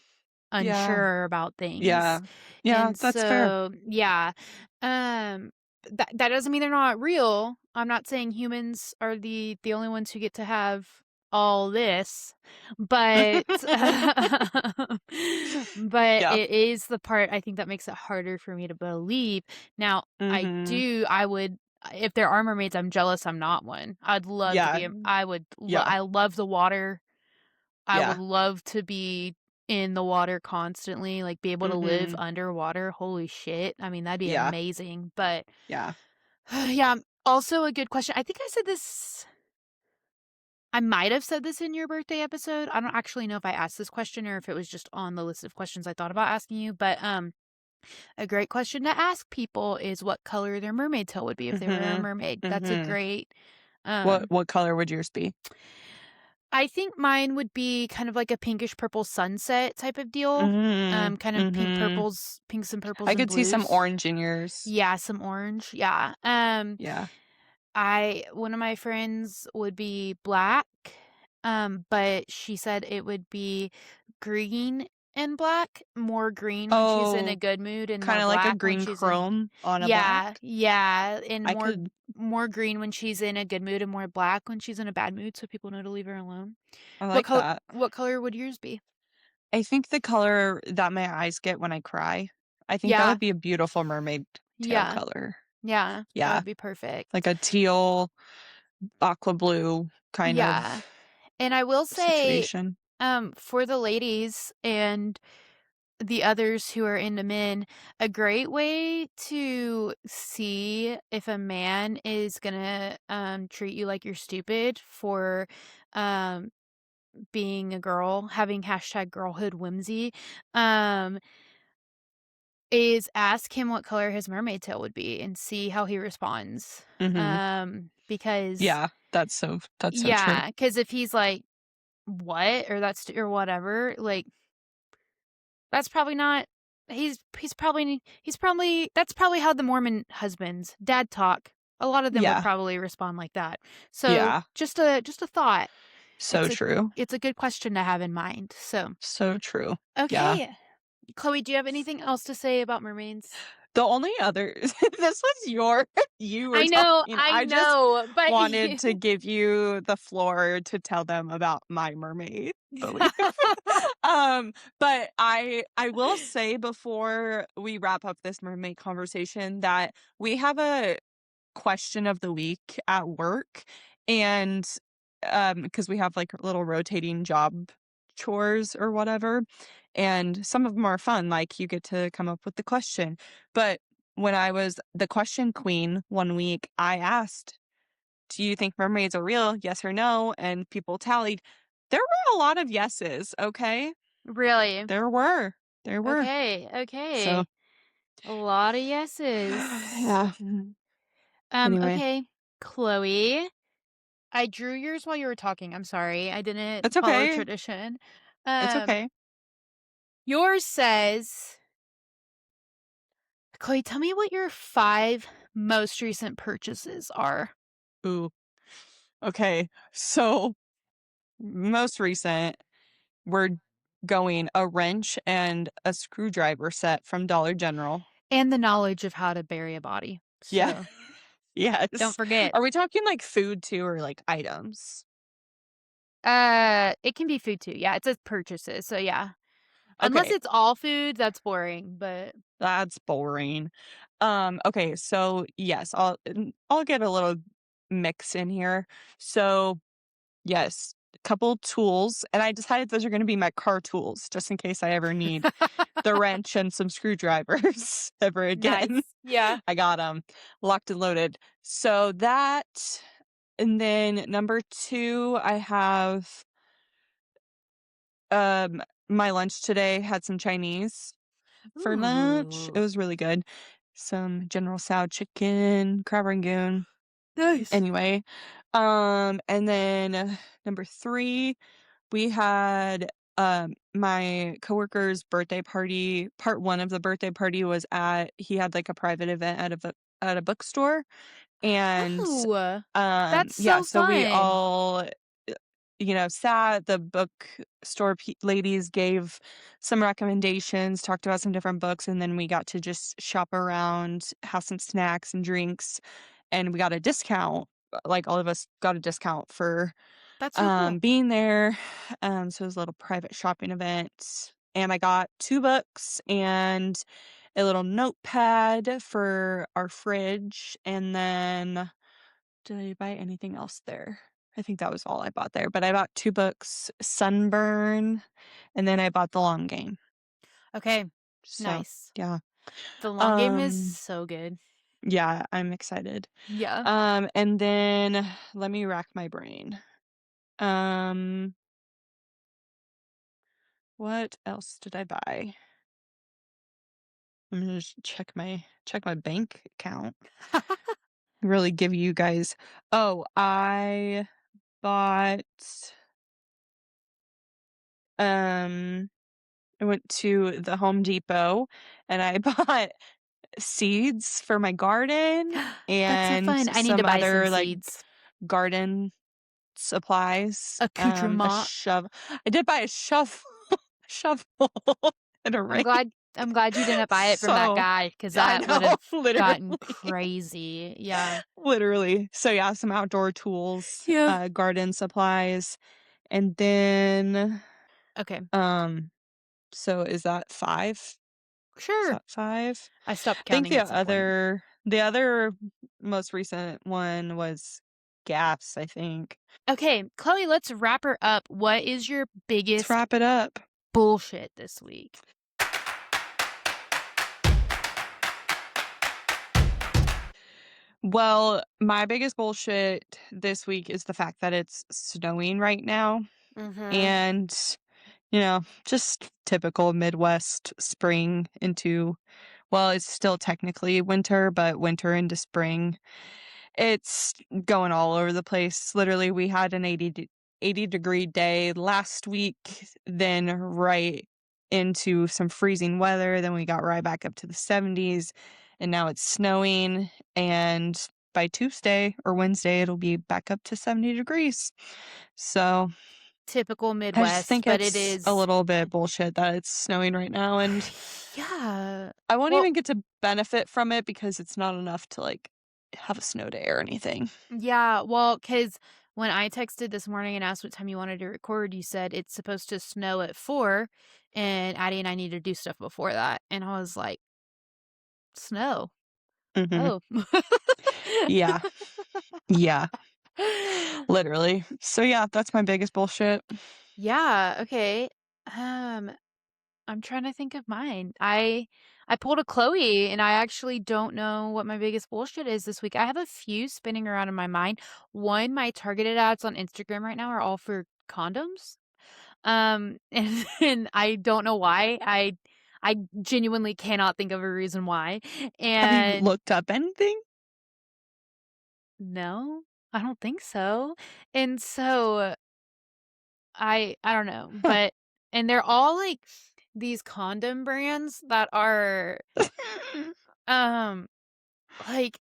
[SPEAKER 1] yeah,
[SPEAKER 2] unsure about things.
[SPEAKER 1] yeah. Yeah,
[SPEAKER 2] And
[SPEAKER 1] that's fair.
[SPEAKER 2] so, yeah, um, that doesn't mean they're not real. I'm not saying humans are the only ones who get to have all this, but but
[SPEAKER 1] Yeah.
[SPEAKER 2] it is the part I think that makes it harder for me to believe. Now,
[SPEAKER 1] Mhm.
[SPEAKER 2] I would if there are mermaids, I'm jealous I'm not one. I'd love to
[SPEAKER 1] Yeah,
[SPEAKER 2] be a I would lo
[SPEAKER 1] yeah,
[SPEAKER 2] I love the water. I would
[SPEAKER 1] yeah.
[SPEAKER 2] love to be in the water constantly, like, be able to live
[SPEAKER 1] Mhm.
[SPEAKER 2] underwater. Holy shit. I mean, that'd be
[SPEAKER 1] Yeah,
[SPEAKER 2] amazing, but
[SPEAKER 1] yeah.
[SPEAKER 2] yeah, also a good question. I think I might have said this in your birthday episode. I don't actually know if I asked this question or if it was just on the list of questions I thought about asking you, but, a great question to ask people is what color their mermaid tail would be if they were a
[SPEAKER 1] Mhm,
[SPEAKER 2] mermaid. That's a
[SPEAKER 1] mhm.
[SPEAKER 2] great,
[SPEAKER 1] What
[SPEAKER 2] um
[SPEAKER 1] what color would yours be?
[SPEAKER 2] I think mine would be kind of like a pinkish purple sunset type of deal.
[SPEAKER 1] Mhm,
[SPEAKER 2] Kind of
[SPEAKER 1] mhm.
[SPEAKER 2] pinks and purples
[SPEAKER 1] I
[SPEAKER 2] and
[SPEAKER 1] could see some
[SPEAKER 2] blues.
[SPEAKER 1] orange in yours.
[SPEAKER 2] Yeah, some orange. Yeah.
[SPEAKER 1] Yeah.
[SPEAKER 2] I one of my friends would be black. But she said it would be green and black, more green when she's in a
[SPEAKER 1] Oh,
[SPEAKER 2] good mood and more
[SPEAKER 1] kinda like a
[SPEAKER 2] black when
[SPEAKER 1] green
[SPEAKER 2] she's in
[SPEAKER 1] chrome on a
[SPEAKER 2] yeah,
[SPEAKER 1] black?
[SPEAKER 2] yeah, and
[SPEAKER 1] I could
[SPEAKER 2] more green when she's in a good mood and more black when she's in a bad mood so people know to leave her alone.
[SPEAKER 1] I like that.
[SPEAKER 2] What color would yours be?
[SPEAKER 1] I think the color that my eyes get when I cry, I think that
[SPEAKER 2] Yeah,
[SPEAKER 1] would be a beautiful mermaid tail
[SPEAKER 2] yeah,
[SPEAKER 1] color.
[SPEAKER 2] yeah, that
[SPEAKER 1] Yeah,
[SPEAKER 2] would be
[SPEAKER 1] like
[SPEAKER 2] perfect.
[SPEAKER 1] a teal, aqua blue kind
[SPEAKER 2] Yeah,
[SPEAKER 1] of
[SPEAKER 2] and I will say,
[SPEAKER 1] situation.
[SPEAKER 2] for the ladies and the others who are into men, a great way to see if a man is gonna, treat you like you're stupid for, um, being a girl, having hashtag girlhood whimsy, um, is ask him what color his mermaid tail would be and see how he responds.
[SPEAKER 1] Mhm.
[SPEAKER 2] Because
[SPEAKER 1] Yeah, that's so true.
[SPEAKER 2] yeah, because if he's like, "What?" or "That's" or whatever, like, that's probably not he's probably that's probably how the Mormon husbands, dad talk. A lot of them would
[SPEAKER 1] Yeah,
[SPEAKER 2] probably respond like that. So,
[SPEAKER 1] yeah,
[SPEAKER 2] just a thought.
[SPEAKER 1] so
[SPEAKER 2] It's a
[SPEAKER 1] true,
[SPEAKER 2] it's a good question to have in mind. So,
[SPEAKER 1] so true. Yeah.
[SPEAKER 2] okay. Chloe, do you have anything else to say about mermaids?
[SPEAKER 1] The only other this was your you were talking.
[SPEAKER 2] I
[SPEAKER 1] I just
[SPEAKER 2] know, but
[SPEAKER 1] wanted to give you the floor to tell them about my mermaid belief. But I will say before we wrap up this mermaid conversation that we have a question of the week at work, and because we have like little rotating job chores or whatever, and some of them are fun, like you get to come up with the question. But when I was the question queen one week, I asked, do you think mermaids are real, yes or no? And people tallied. There were a lot of yeses. Okay,
[SPEAKER 2] really?
[SPEAKER 1] there were, there were.
[SPEAKER 2] Okay,
[SPEAKER 1] So
[SPEAKER 2] okay. A lot of yeses.
[SPEAKER 1] yeah. Anyway,
[SPEAKER 2] Okay. Chloe, I drew yours while you were talking. I'm sorry. I didn't
[SPEAKER 1] it's
[SPEAKER 2] follow
[SPEAKER 1] okay.
[SPEAKER 2] tradition.
[SPEAKER 1] It's
[SPEAKER 2] Um,
[SPEAKER 1] okay.
[SPEAKER 2] yours says, Chloe, tell me what your 5 most recent purchases are.
[SPEAKER 1] Ooh. Okay. So most recent, we're going a wrench and a screwdriver set from Dollar General.
[SPEAKER 2] And the knowledge of how to bury a body.
[SPEAKER 1] Yeah.
[SPEAKER 2] So don't
[SPEAKER 1] Yes.
[SPEAKER 2] forget.
[SPEAKER 1] Are we talking like food too or like items?
[SPEAKER 2] It can be food too. Yeah, it says purchases. So yeah. Unless
[SPEAKER 1] Okay,
[SPEAKER 2] it's all food, that's boring, but
[SPEAKER 1] that's boring. Okay, so yes, I'll get a little mix in here. So, yes, a couple tools, and I decided those are gonna be my car tools just in case I ever need the wrench and some screwdrivers ever again.
[SPEAKER 2] nice. Yeah.
[SPEAKER 1] I got them locked and loaded. So that, and then number 2, I have, my lunch today had some Chinese for lunch. It
[SPEAKER 2] Ooh,
[SPEAKER 1] was really good. Some General Tso chicken, crab rangoon.
[SPEAKER 2] nice.
[SPEAKER 1] Anyway, and then number 3, we had, my coworker's birthday party. Part 1 of the birthday party was he had, like, a private event at a bookstore, and,
[SPEAKER 2] Oh, that's
[SPEAKER 1] yeah,
[SPEAKER 2] so
[SPEAKER 1] so we
[SPEAKER 2] fun.
[SPEAKER 1] all, sat, the bookstore ladies gave some recommendations, talked about some different books, and then we got to just shop around, have some snacks and drinks, and we got a discount. Like, all of us got a discount for,
[SPEAKER 2] That's so cool.
[SPEAKER 1] being there. So it was a little private shopping event, and I got 2 books and a little notepad for our fridge, and then did I buy anything else there? I think that was all I bought there, but I bought 2 books, Sunburn, and then I bought The Long Game.
[SPEAKER 2] Okay,
[SPEAKER 1] So,
[SPEAKER 2] nice.
[SPEAKER 1] yeah.
[SPEAKER 2] The long game is
[SPEAKER 1] Um,
[SPEAKER 2] so good.
[SPEAKER 1] yeah, I'm excited.
[SPEAKER 2] Yeah.
[SPEAKER 1] And then let me rack my brain. Um, what else did I buy? I'm gonna just check my bank account. Really give you guys. Oh, I bought, um I went to the Home Depot and I bought seeds for my garden
[SPEAKER 2] That's so
[SPEAKER 1] and
[SPEAKER 2] fun. I need to
[SPEAKER 1] some
[SPEAKER 2] buy some
[SPEAKER 1] other, like,
[SPEAKER 2] seeds.
[SPEAKER 1] garden supplies, a
[SPEAKER 2] Accoutrement.
[SPEAKER 1] I did buy a shovel and a
[SPEAKER 2] I'm
[SPEAKER 1] rake.
[SPEAKER 2] glad I'm glad you didn't buy it from that
[SPEAKER 1] So
[SPEAKER 2] guy because
[SPEAKER 1] I
[SPEAKER 2] that
[SPEAKER 1] know,
[SPEAKER 2] would've
[SPEAKER 1] literally,
[SPEAKER 2] gotten crazy. Yeah.
[SPEAKER 1] literally. So, yeah, some outdoor tools,
[SPEAKER 2] Yeah.
[SPEAKER 1] garden supplies, and then,
[SPEAKER 2] Okay.
[SPEAKER 1] um so is that 5? Is
[SPEAKER 2] Sure.
[SPEAKER 1] that 5?
[SPEAKER 2] I stopped
[SPEAKER 1] Think
[SPEAKER 2] counting at some point.
[SPEAKER 1] the other most recent one was gas, I think.
[SPEAKER 2] Okay, Chloe, let's wrap her up. What is your
[SPEAKER 1] Let's
[SPEAKER 2] biggest
[SPEAKER 1] wrap it up.
[SPEAKER 2] bullshit this week?
[SPEAKER 1] Well, my biggest bullshit this week is the fact that it's snowing right now,
[SPEAKER 2] Mhm.
[SPEAKER 1] and, just typical Midwest spring into, well, it's still technically winter, but winter into spring. It's going all over the place. Literally, we had an 80-degree day last week, then right into some freezing weather, then we got right back up to the 70s, and now it's snowing, and by Tuesday or Wednesday, it'll be back up to 70 degrees. So,
[SPEAKER 2] Typical
[SPEAKER 1] I just
[SPEAKER 2] Midwest,
[SPEAKER 1] think
[SPEAKER 2] but it
[SPEAKER 1] it's a
[SPEAKER 2] is
[SPEAKER 1] little bit bullshit that it's snowing right now, and
[SPEAKER 2] yeah.
[SPEAKER 1] I won't
[SPEAKER 2] Well,
[SPEAKER 1] even get to benefit from it because it's not enough to, like, have a snow day or anything.
[SPEAKER 2] yeah, well, because when I texted this morning and asked what time you wanted to record, you said it's supposed to snow at 4, and Addie and I need to do stuff before that, and I was like, "Snow?
[SPEAKER 1] Mhm.
[SPEAKER 2] Oh."
[SPEAKER 1] Yeah. Yeah. Literally. So, yeah, that's my biggest bullshit.
[SPEAKER 2] Yeah, okay. Um, I'm trying to think of mine. I pulled a Chloe, and I actually don't know what my biggest bullshit is this week. I have a few spinning around in my mind. One, my targeted ads on Instagram right now are all for condoms. And I don't know why. I genuinely cannot think of a reason why.
[SPEAKER 1] Have you
[SPEAKER 2] And
[SPEAKER 1] looked up anything?
[SPEAKER 2] no, I don't think so. And so I don't know, but and they're all like these condom brands that are um like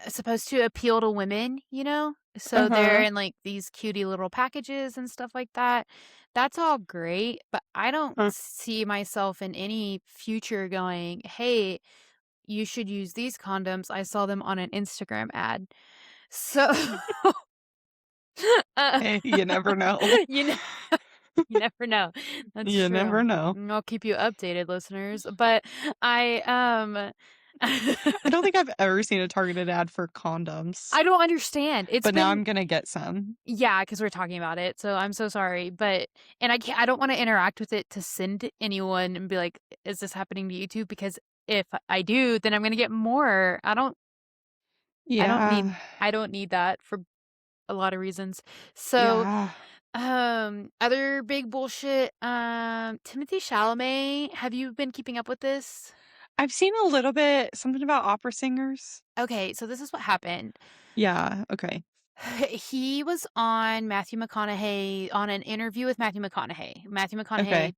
[SPEAKER 2] supposed to appeal to women, you know? So they're
[SPEAKER 1] Uh-huh.
[SPEAKER 2] in like these cutie little packages and stuff like that. That's all great, but I don't
[SPEAKER 1] Huh.
[SPEAKER 2] see myself in any future going, "Hey, you should use these condoms. I saw them on an Instagram ad." So, uh,
[SPEAKER 1] Hey, you never know.
[SPEAKER 2] you know You never know. That's
[SPEAKER 1] You never
[SPEAKER 2] true.
[SPEAKER 1] know.
[SPEAKER 2] I'll keep you updated, listeners. But I
[SPEAKER 1] I don't think I've ever seen a targeted ad for condoms,
[SPEAKER 2] I don't understand. It's
[SPEAKER 1] but now
[SPEAKER 2] been
[SPEAKER 1] I'm gonna get some.
[SPEAKER 2] yeah, because 'cause we're talking about it, so I'm so sorry, but and I don't wanna interact with it to send anyone and be like, "Is this happening to you too?" Because if I do, then I'm gonna get more. I don't need
[SPEAKER 1] Yeah.
[SPEAKER 2] I don't need that for a lot of reasons. So,
[SPEAKER 1] Yeah.
[SPEAKER 2] other big bullshit, Timothée Chalamet, have you been keeping up with this?
[SPEAKER 1] I've seen a little bit something about opera singers.
[SPEAKER 2] Okay, so this is what happened.
[SPEAKER 1] Yeah, okay.
[SPEAKER 2] He was on Matthew McConaughey on an interview with Matthew McConaughey. Matthew McConaughey
[SPEAKER 1] Okay.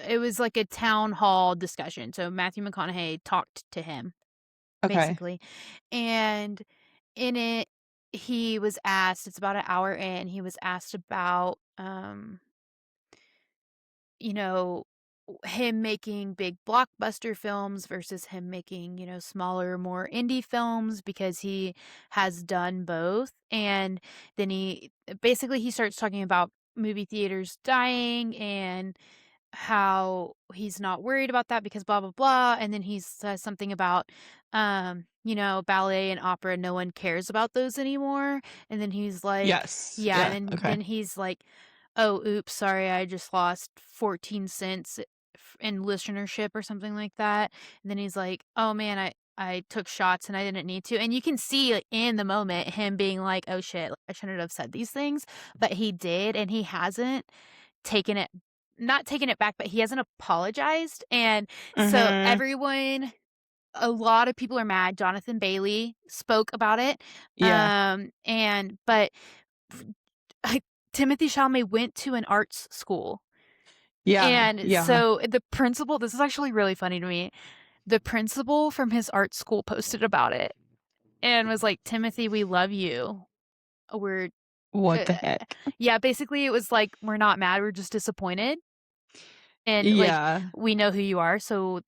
[SPEAKER 2] it was like a town hall discussion. So Matthew McConaughey talked to him
[SPEAKER 1] Okay.
[SPEAKER 2] basically. And in it he was asked, it's about an hour in, he was asked about you know, him making big blockbuster films versus him making, smaller, more indie films because he has done both. And then he starts talking about movie theaters dying and how he's not worried about that because blah blah blah. And then he says something about ballet and opera, no one cares about those anymore. And then he's like,
[SPEAKER 1] Yes.
[SPEAKER 2] yeah, and
[SPEAKER 1] Yeah,
[SPEAKER 2] then
[SPEAKER 1] okay.
[SPEAKER 2] he's like, oh oops, sorry, I just lost 14 cents in listenership or something like that. And then he's like, oh man, I took shots and I didn't need to. And you can see like, in the moment him being like, oh shit, I shouldn't have said these things, but he did. And he hasn't taken it not taken it back, but he hasn't apologized. And so
[SPEAKER 1] Mhm.
[SPEAKER 2] a lot of people are mad. Jonathan Bailey spoke about it.
[SPEAKER 1] Yeah.
[SPEAKER 2] But I, Timothy Chalamet went to an arts school.
[SPEAKER 1] Yeah.
[SPEAKER 2] And
[SPEAKER 1] Yeah.
[SPEAKER 2] so the principal, this is actually really funny to me. The principal from his art school posted about it and was like, Timothy, we love you. We're,
[SPEAKER 1] What
[SPEAKER 2] uh,
[SPEAKER 1] the heck?
[SPEAKER 2] yeah, basically it was like, we're not mad. We're just disappointed. And like,
[SPEAKER 1] Yeah.
[SPEAKER 2] we know who you are. So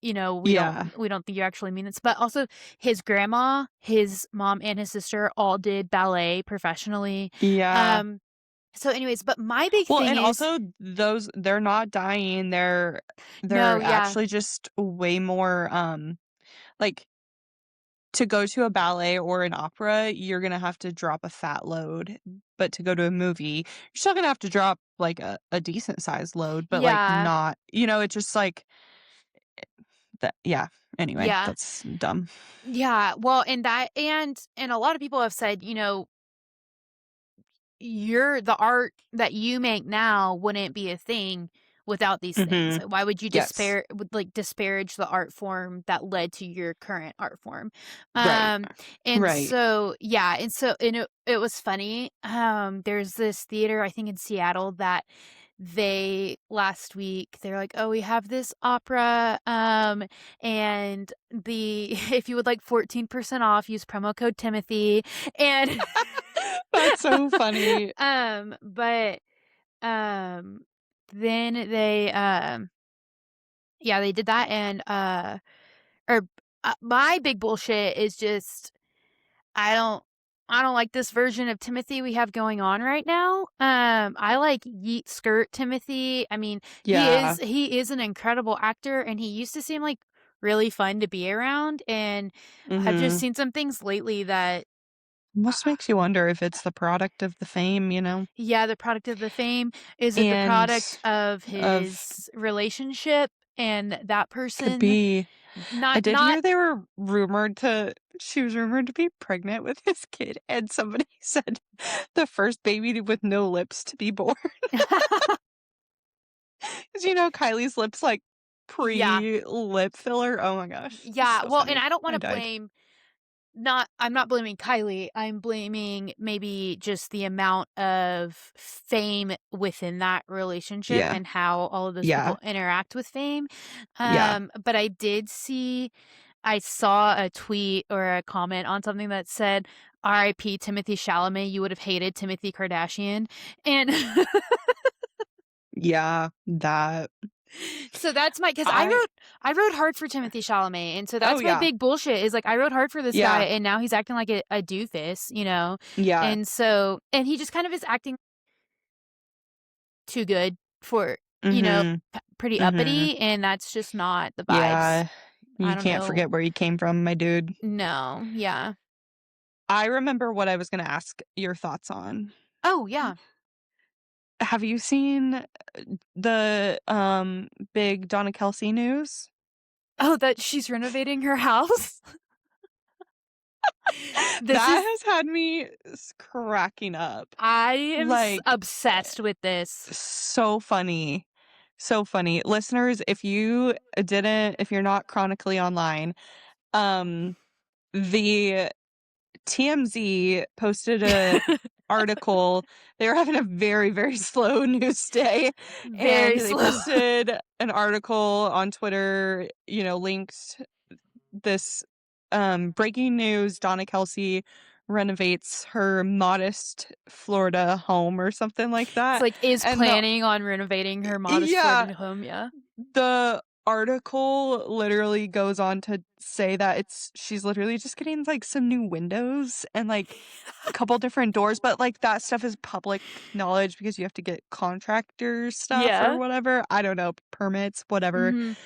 [SPEAKER 1] Yeah.
[SPEAKER 2] we don't think you actually mean this. But also his grandma, his mom, and his sister all did ballet professionally.
[SPEAKER 1] Yeah.
[SPEAKER 2] Um, so anyways, but my big
[SPEAKER 1] Well,
[SPEAKER 2] thing
[SPEAKER 1] and
[SPEAKER 2] is
[SPEAKER 1] also those they're not dying,
[SPEAKER 2] no,
[SPEAKER 1] they're
[SPEAKER 2] yeah.
[SPEAKER 1] actually just way more, like, to go to a ballet or an opera, you're gonna have to drop a fat load, but to go to a movie, you're still gonna have to drop, like, a decent sized load, but, like,
[SPEAKER 2] Yeah.
[SPEAKER 1] not it's just like that yeah. Anyway,
[SPEAKER 2] Yeah.
[SPEAKER 1] that's dumb.
[SPEAKER 2] Yeah. Well, and that and a lot of people have said, the art that you make now wouldn't be a thing without these things.
[SPEAKER 1] Mhm.
[SPEAKER 2] Why would you
[SPEAKER 1] Yes.
[SPEAKER 2] disparage the art form that led to your current art form?
[SPEAKER 1] Right.
[SPEAKER 2] Um, and
[SPEAKER 1] Right.
[SPEAKER 2] so yeah, and it was funny. There's this theater I think in Seattle that they last week they're like, oh, we have this opera and the if you would like 14% off, use promo code Timothy. And
[SPEAKER 1] That's so funny.
[SPEAKER 2] but um then they did that. And or my big bullshit is just I don't I don't like this version of Timothy we have going on right now. I like Yeet Skirt Timothy. I mean,
[SPEAKER 1] Yeah.
[SPEAKER 2] he is an incredible actor and he used to seem like really fun to be around. And I've just
[SPEAKER 1] Mhm.
[SPEAKER 2] seen some things lately that
[SPEAKER 1] Almost makes you wonder if it's the product of the fame, you know?
[SPEAKER 2] yeah, the product of the fame. Is it the
[SPEAKER 1] And
[SPEAKER 2] product of
[SPEAKER 1] of
[SPEAKER 2] his relationship and that
[SPEAKER 1] could
[SPEAKER 2] person
[SPEAKER 1] be I did
[SPEAKER 2] not
[SPEAKER 1] hear they were rumored to she was rumored to be pregnant with his kid, and somebody said the first baby with no lips to be born. 'Cause, Kylie's lips, like,
[SPEAKER 2] Yeah.
[SPEAKER 1] pre-lip filler. Oh my gosh, it's
[SPEAKER 2] Yeah,
[SPEAKER 1] so
[SPEAKER 2] well, and
[SPEAKER 1] funny.
[SPEAKER 2] I don't
[SPEAKER 1] I
[SPEAKER 2] wanna
[SPEAKER 1] died.
[SPEAKER 2] blame not I'm not blaming Kylie, I'm blaming maybe just the amount of fame within that relationship
[SPEAKER 1] Yeah.
[SPEAKER 2] and how all of those
[SPEAKER 1] Yeah.
[SPEAKER 2] people interact with fame.
[SPEAKER 1] Yeah.
[SPEAKER 2] But I saw a tweet or a comment on something that said, "RIP Timothy Chalamet, you would have hated Timothy Kardashian." And
[SPEAKER 1] Yeah. That
[SPEAKER 2] so that's my because
[SPEAKER 1] I
[SPEAKER 2] I rode hard for Timothy Chalamet, and so
[SPEAKER 1] Oh,
[SPEAKER 2] that's my
[SPEAKER 1] yeah.
[SPEAKER 2] big bullshit is, like, I rode hard for this guy,
[SPEAKER 1] Yeah.
[SPEAKER 2] and now he's acting like a doofus,
[SPEAKER 1] Yeah.
[SPEAKER 2] and he just kind of is acting too good for,
[SPEAKER 1] Mhm.
[SPEAKER 2] pretty
[SPEAKER 1] Mhm.
[SPEAKER 2] uppity, and that's just not the vibes.
[SPEAKER 1] Yeah.
[SPEAKER 2] I
[SPEAKER 1] You
[SPEAKER 2] don't
[SPEAKER 1] can't
[SPEAKER 2] know.
[SPEAKER 1] forget where you came from, my dude.
[SPEAKER 2] No, yeah.
[SPEAKER 1] I remember what I was gonna ask your thoughts on.
[SPEAKER 2] Oh, yeah.
[SPEAKER 1] Have you seen the, big Donna Kelce news?
[SPEAKER 2] Oh, that she's renovating her house? This
[SPEAKER 1] That
[SPEAKER 2] is
[SPEAKER 1] has had me cracking up.
[SPEAKER 2] I am
[SPEAKER 1] Like,
[SPEAKER 2] obsessed with this.
[SPEAKER 1] so funny. So funny. Listeners, if you're not chronically online, um, the TMZ posted a article. They were having a very, very slow news day, and
[SPEAKER 2] Very
[SPEAKER 1] they
[SPEAKER 2] slow.
[SPEAKER 1] posted an article on Twitter, linked this, breaking news: Donna Kelce renovates her modest Florida home or something like
[SPEAKER 2] It's
[SPEAKER 1] that,
[SPEAKER 2] like, is
[SPEAKER 1] and the
[SPEAKER 2] planning on renovating her modest
[SPEAKER 1] yeah,
[SPEAKER 2] Florida home, yeah.
[SPEAKER 1] the article literally goes on to say that she's literally just getting, like, some new windows and, like, a couple different doors, but, like, that stuff is public knowledge because you have to get contractor stuff or
[SPEAKER 2] Yeah.
[SPEAKER 1] whatever. I don't know, permits, whatever.
[SPEAKER 2] Mhm.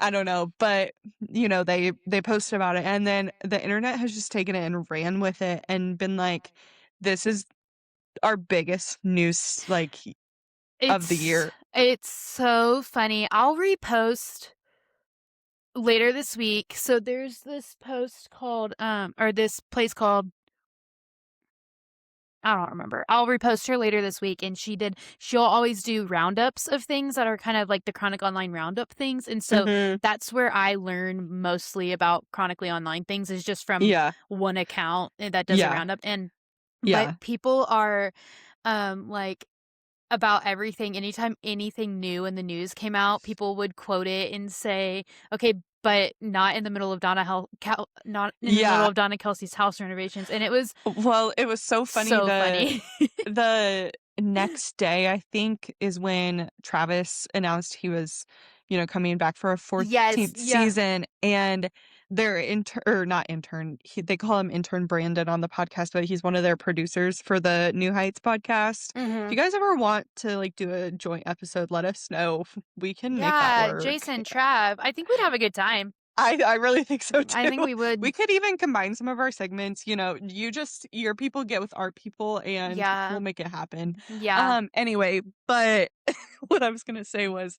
[SPEAKER 1] I don't know, but, they posted about it, and then the internet has just taken it and ran with it and been like, "This is our biggest news, like, of the
[SPEAKER 2] It's
[SPEAKER 1] year."
[SPEAKER 2] it's so funny. I'll repost later this week. So there's this post called, or this place called I don't remember. I'll repost her later this week, and she'll always do roundups of things that are kind of like the Chronic Online roundup things, and so
[SPEAKER 1] Mhm.
[SPEAKER 2] that's where I learn mostly about Chronically Online things is just from
[SPEAKER 1] Yeah.
[SPEAKER 2] one account that does a
[SPEAKER 1] Yeah.
[SPEAKER 2] roundup, and but
[SPEAKER 1] Yeah.
[SPEAKER 2] people are, like about everything. Anytime anything new in the news came out, people would quote it and say, "Okay, but not in the middle of not in the middle
[SPEAKER 1] Yeah.
[SPEAKER 2] of Donna Kelsey's house renovations," and it was
[SPEAKER 1] Well, it was so funny.
[SPEAKER 2] so
[SPEAKER 1] The
[SPEAKER 2] funny.
[SPEAKER 1] the next day, I think, is when Travis announced he was, coming back for a
[SPEAKER 2] Yes,
[SPEAKER 1] 14th
[SPEAKER 2] yeah.
[SPEAKER 1] season, and their intern, or not intern, they call him intern Brandon on the podcast, but he's one of their producers for the New Heights podcast. If you
[SPEAKER 2] Mhm.
[SPEAKER 1] guys ever want to, like, do a joint episode, let us know. We can make that
[SPEAKER 2] Yeah,
[SPEAKER 1] work.
[SPEAKER 2] Jason, Trav, I think we'd have a good time.
[SPEAKER 1] I really think so
[SPEAKER 2] I
[SPEAKER 1] too.
[SPEAKER 2] think we
[SPEAKER 1] We
[SPEAKER 2] would.
[SPEAKER 1] could even combine some of our segments, your people get with our people and
[SPEAKER 2] Yeah.
[SPEAKER 1] we'll make it happen.
[SPEAKER 2] Yeah.
[SPEAKER 1] Anyway, but what I was gonna say was,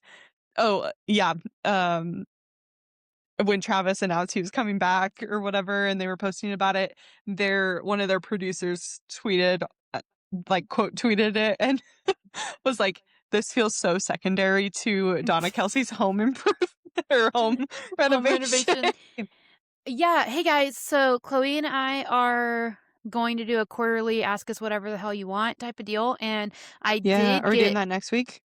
[SPEAKER 1] oh, yeah, um, when Travis announced he was coming back or whatever and they were posting about it, one of their producers tweeted, like, quote tweeted it and was like, "This feels so secondary to Donna Kelce's home improvement or home
[SPEAKER 2] Home
[SPEAKER 1] renovation."
[SPEAKER 2] renovation. Yeah, hey guys, so Chloe and I are going to do a quarterly ask us whatever the hell you want type of deal, and I
[SPEAKER 1] Yeah,
[SPEAKER 2] did
[SPEAKER 1] are we doing
[SPEAKER 2] get
[SPEAKER 1] that next week?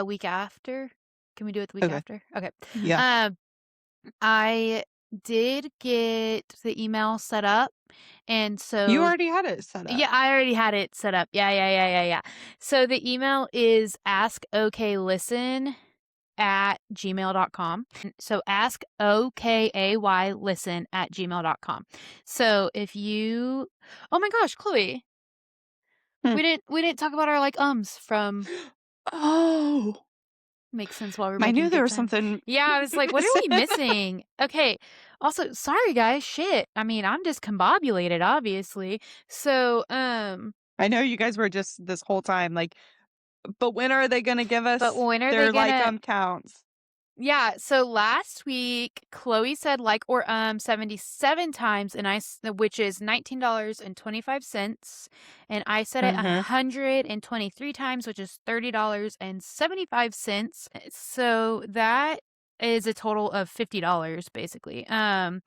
[SPEAKER 2] week after. Can we do it the week
[SPEAKER 1] Okay.
[SPEAKER 2] after? Okay.
[SPEAKER 1] Yeah.
[SPEAKER 2] Um I did get the email set up, and
[SPEAKER 1] You
[SPEAKER 2] so
[SPEAKER 1] already had it set up.
[SPEAKER 2] yeah, I already had it set up. Yeah, yeah, yeah, yeah, yeah. So the email is askoklisten@gmail.com. So askokaylisten@gmail.com. So if you Oh my gosh, Chloe,
[SPEAKER 1] Hmm.
[SPEAKER 2] we didn't talk about our like ums from
[SPEAKER 1] Oh,
[SPEAKER 2] Makes sense while we're
[SPEAKER 1] I
[SPEAKER 2] making
[SPEAKER 1] knew there
[SPEAKER 2] good
[SPEAKER 1] was
[SPEAKER 2] time.
[SPEAKER 1] something
[SPEAKER 2] Yeah, I was like, "What are we missing?" Okay. Also, sorry guys, shit. I mean, I'm discombobulated, obviously. So,
[SPEAKER 1] I know you guys were just this whole time like, "But when are they gonna give
[SPEAKER 2] but
[SPEAKER 1] us
[SPEAKER 2] when are they
[SPEAKER 1] their, like,
[SPEAKER 2] gonna
[SPEAKER 1] counts?"
[SPEAKER 2] Yeah, so last week Chloe said like or 77 times and which is $19.25 and I said it
[SPEAKER 1] Mhm.
[SPEAKER 2] 123 times which is $30.75. So that is a total of $50 basically.
[SPEAKER 1] Ooh,
[SPEAKER 2] And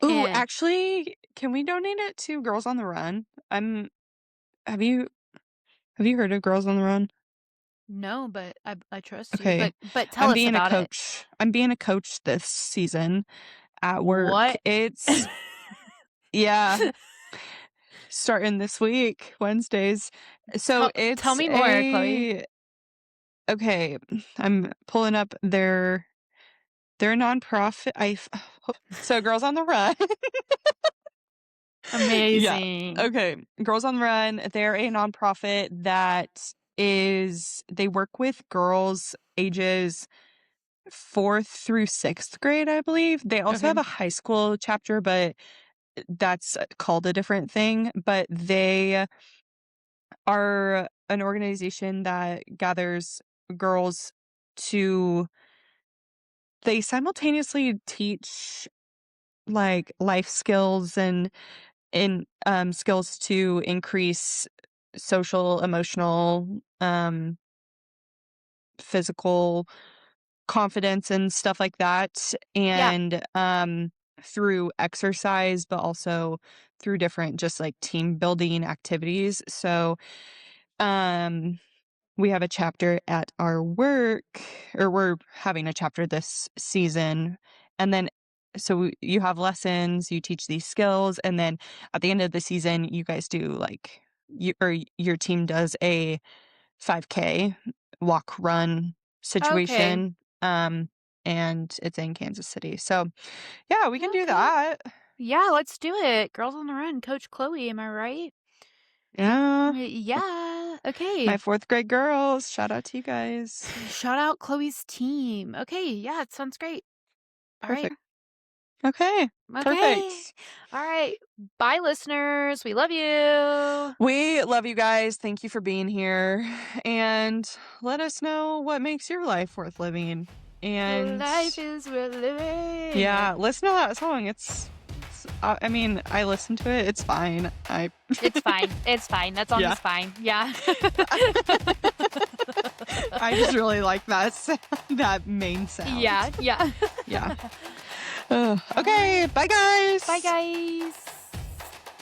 [SPEAKER 1] actually, can we donate it to Girls on the Run? Have you have you heard of Girls on the Run?
[SPEAKER 2] no, but I trust you.
[SPEAKER 1] Okay.
[SPEAKER 2] But tell us about it.
[SPEAKER 1] I'm being a coach this season at work.
[SPEAKER 2] What?
[SPEAKER 1] Yeah, starting this week, Wednesdays. So
[SPEAKER 2] Tell
[SPEAKER 1] it's
[SPEAKER 2] me more, Chloe.
[SPEAKER 1] a okay, I'm pulling up their nonprofit. So Girls on the Run. Yeah.
[SPEAKER 2] Amazing.
[SPEAKER 1] Okay. Girls on the Run, they're a nonprofit that is they work with girls ages 4th through 6th grade, I believe. They also
[SPEAKER 2] Okay.
[SPEAKER 1] have a high school chapter, but that's called a different thing. But they are an organization that gathers girls to they simultaneously teach like life skills and skills to increase social, emotional, physical confidence and stuff like that,
[SPEAKER 2] Yeah.
[SPEAKER 1] and, through exercise, but also through different just, like, team building activities, so, um, we have a chapter at our work or we're having a chapter this season, and then you have lessons, you teach these skills, and then at the end of the season, you guys do, like your team does a 5K walk run
[SPEAKER 2] Okay.
[SPEAKER 1] situation, and it's in Kansas City. So, yeah, we can do
[SPEAKER 2] Okay.
[SPEAKER 1] that.
[SPEAKER 2] Yeah, let's do it. Girls on the Run, Coach Chloe, am I right?
[SPEAKER 1] Yeah,
[SPEAKER 2] Yeah. Okay.
[SPEAKER 1] my 4th grade girls, shout out to you guys.
[SPEAKER 2] Shout out Chloe's team. Okay, yeah, it sounds great. All right.
[SPEAKER 1] Perfect. Okay,
[SPEAKER 2] Okay.
[SPEAKER 1] perfect.
[SPEAKER 2] All right. Bye, listeners. We love you.
[SPEAKER 1] We love you guys. Thank you for being here, and let us know what makes your life worth living. And
[SPEAKER 2] Life is worth living.
[SPEAKER 1] yeah, listen to that song. I mean, I listened to it. It's fine.
[SPEAKER 2] It's fine. It's fine. That song
[SPEAKER 1] Yeah.
[SPEAKER 2] is fine. Yeah.
[SPEAKER 1] I just really like that that main sound.
[SPEAKER 2] Yeah. Yeah.
[SPEAKER 1] Yeah.
[SPEAKER 2] All
[SPEAKER 1] Okay.
[SPEAKER 2] right.
[SPEAKER 1] Bye,
[SPEAKER 2] Bye,
[SPEAKER 1] guys.
[SPEAKER 2] guys.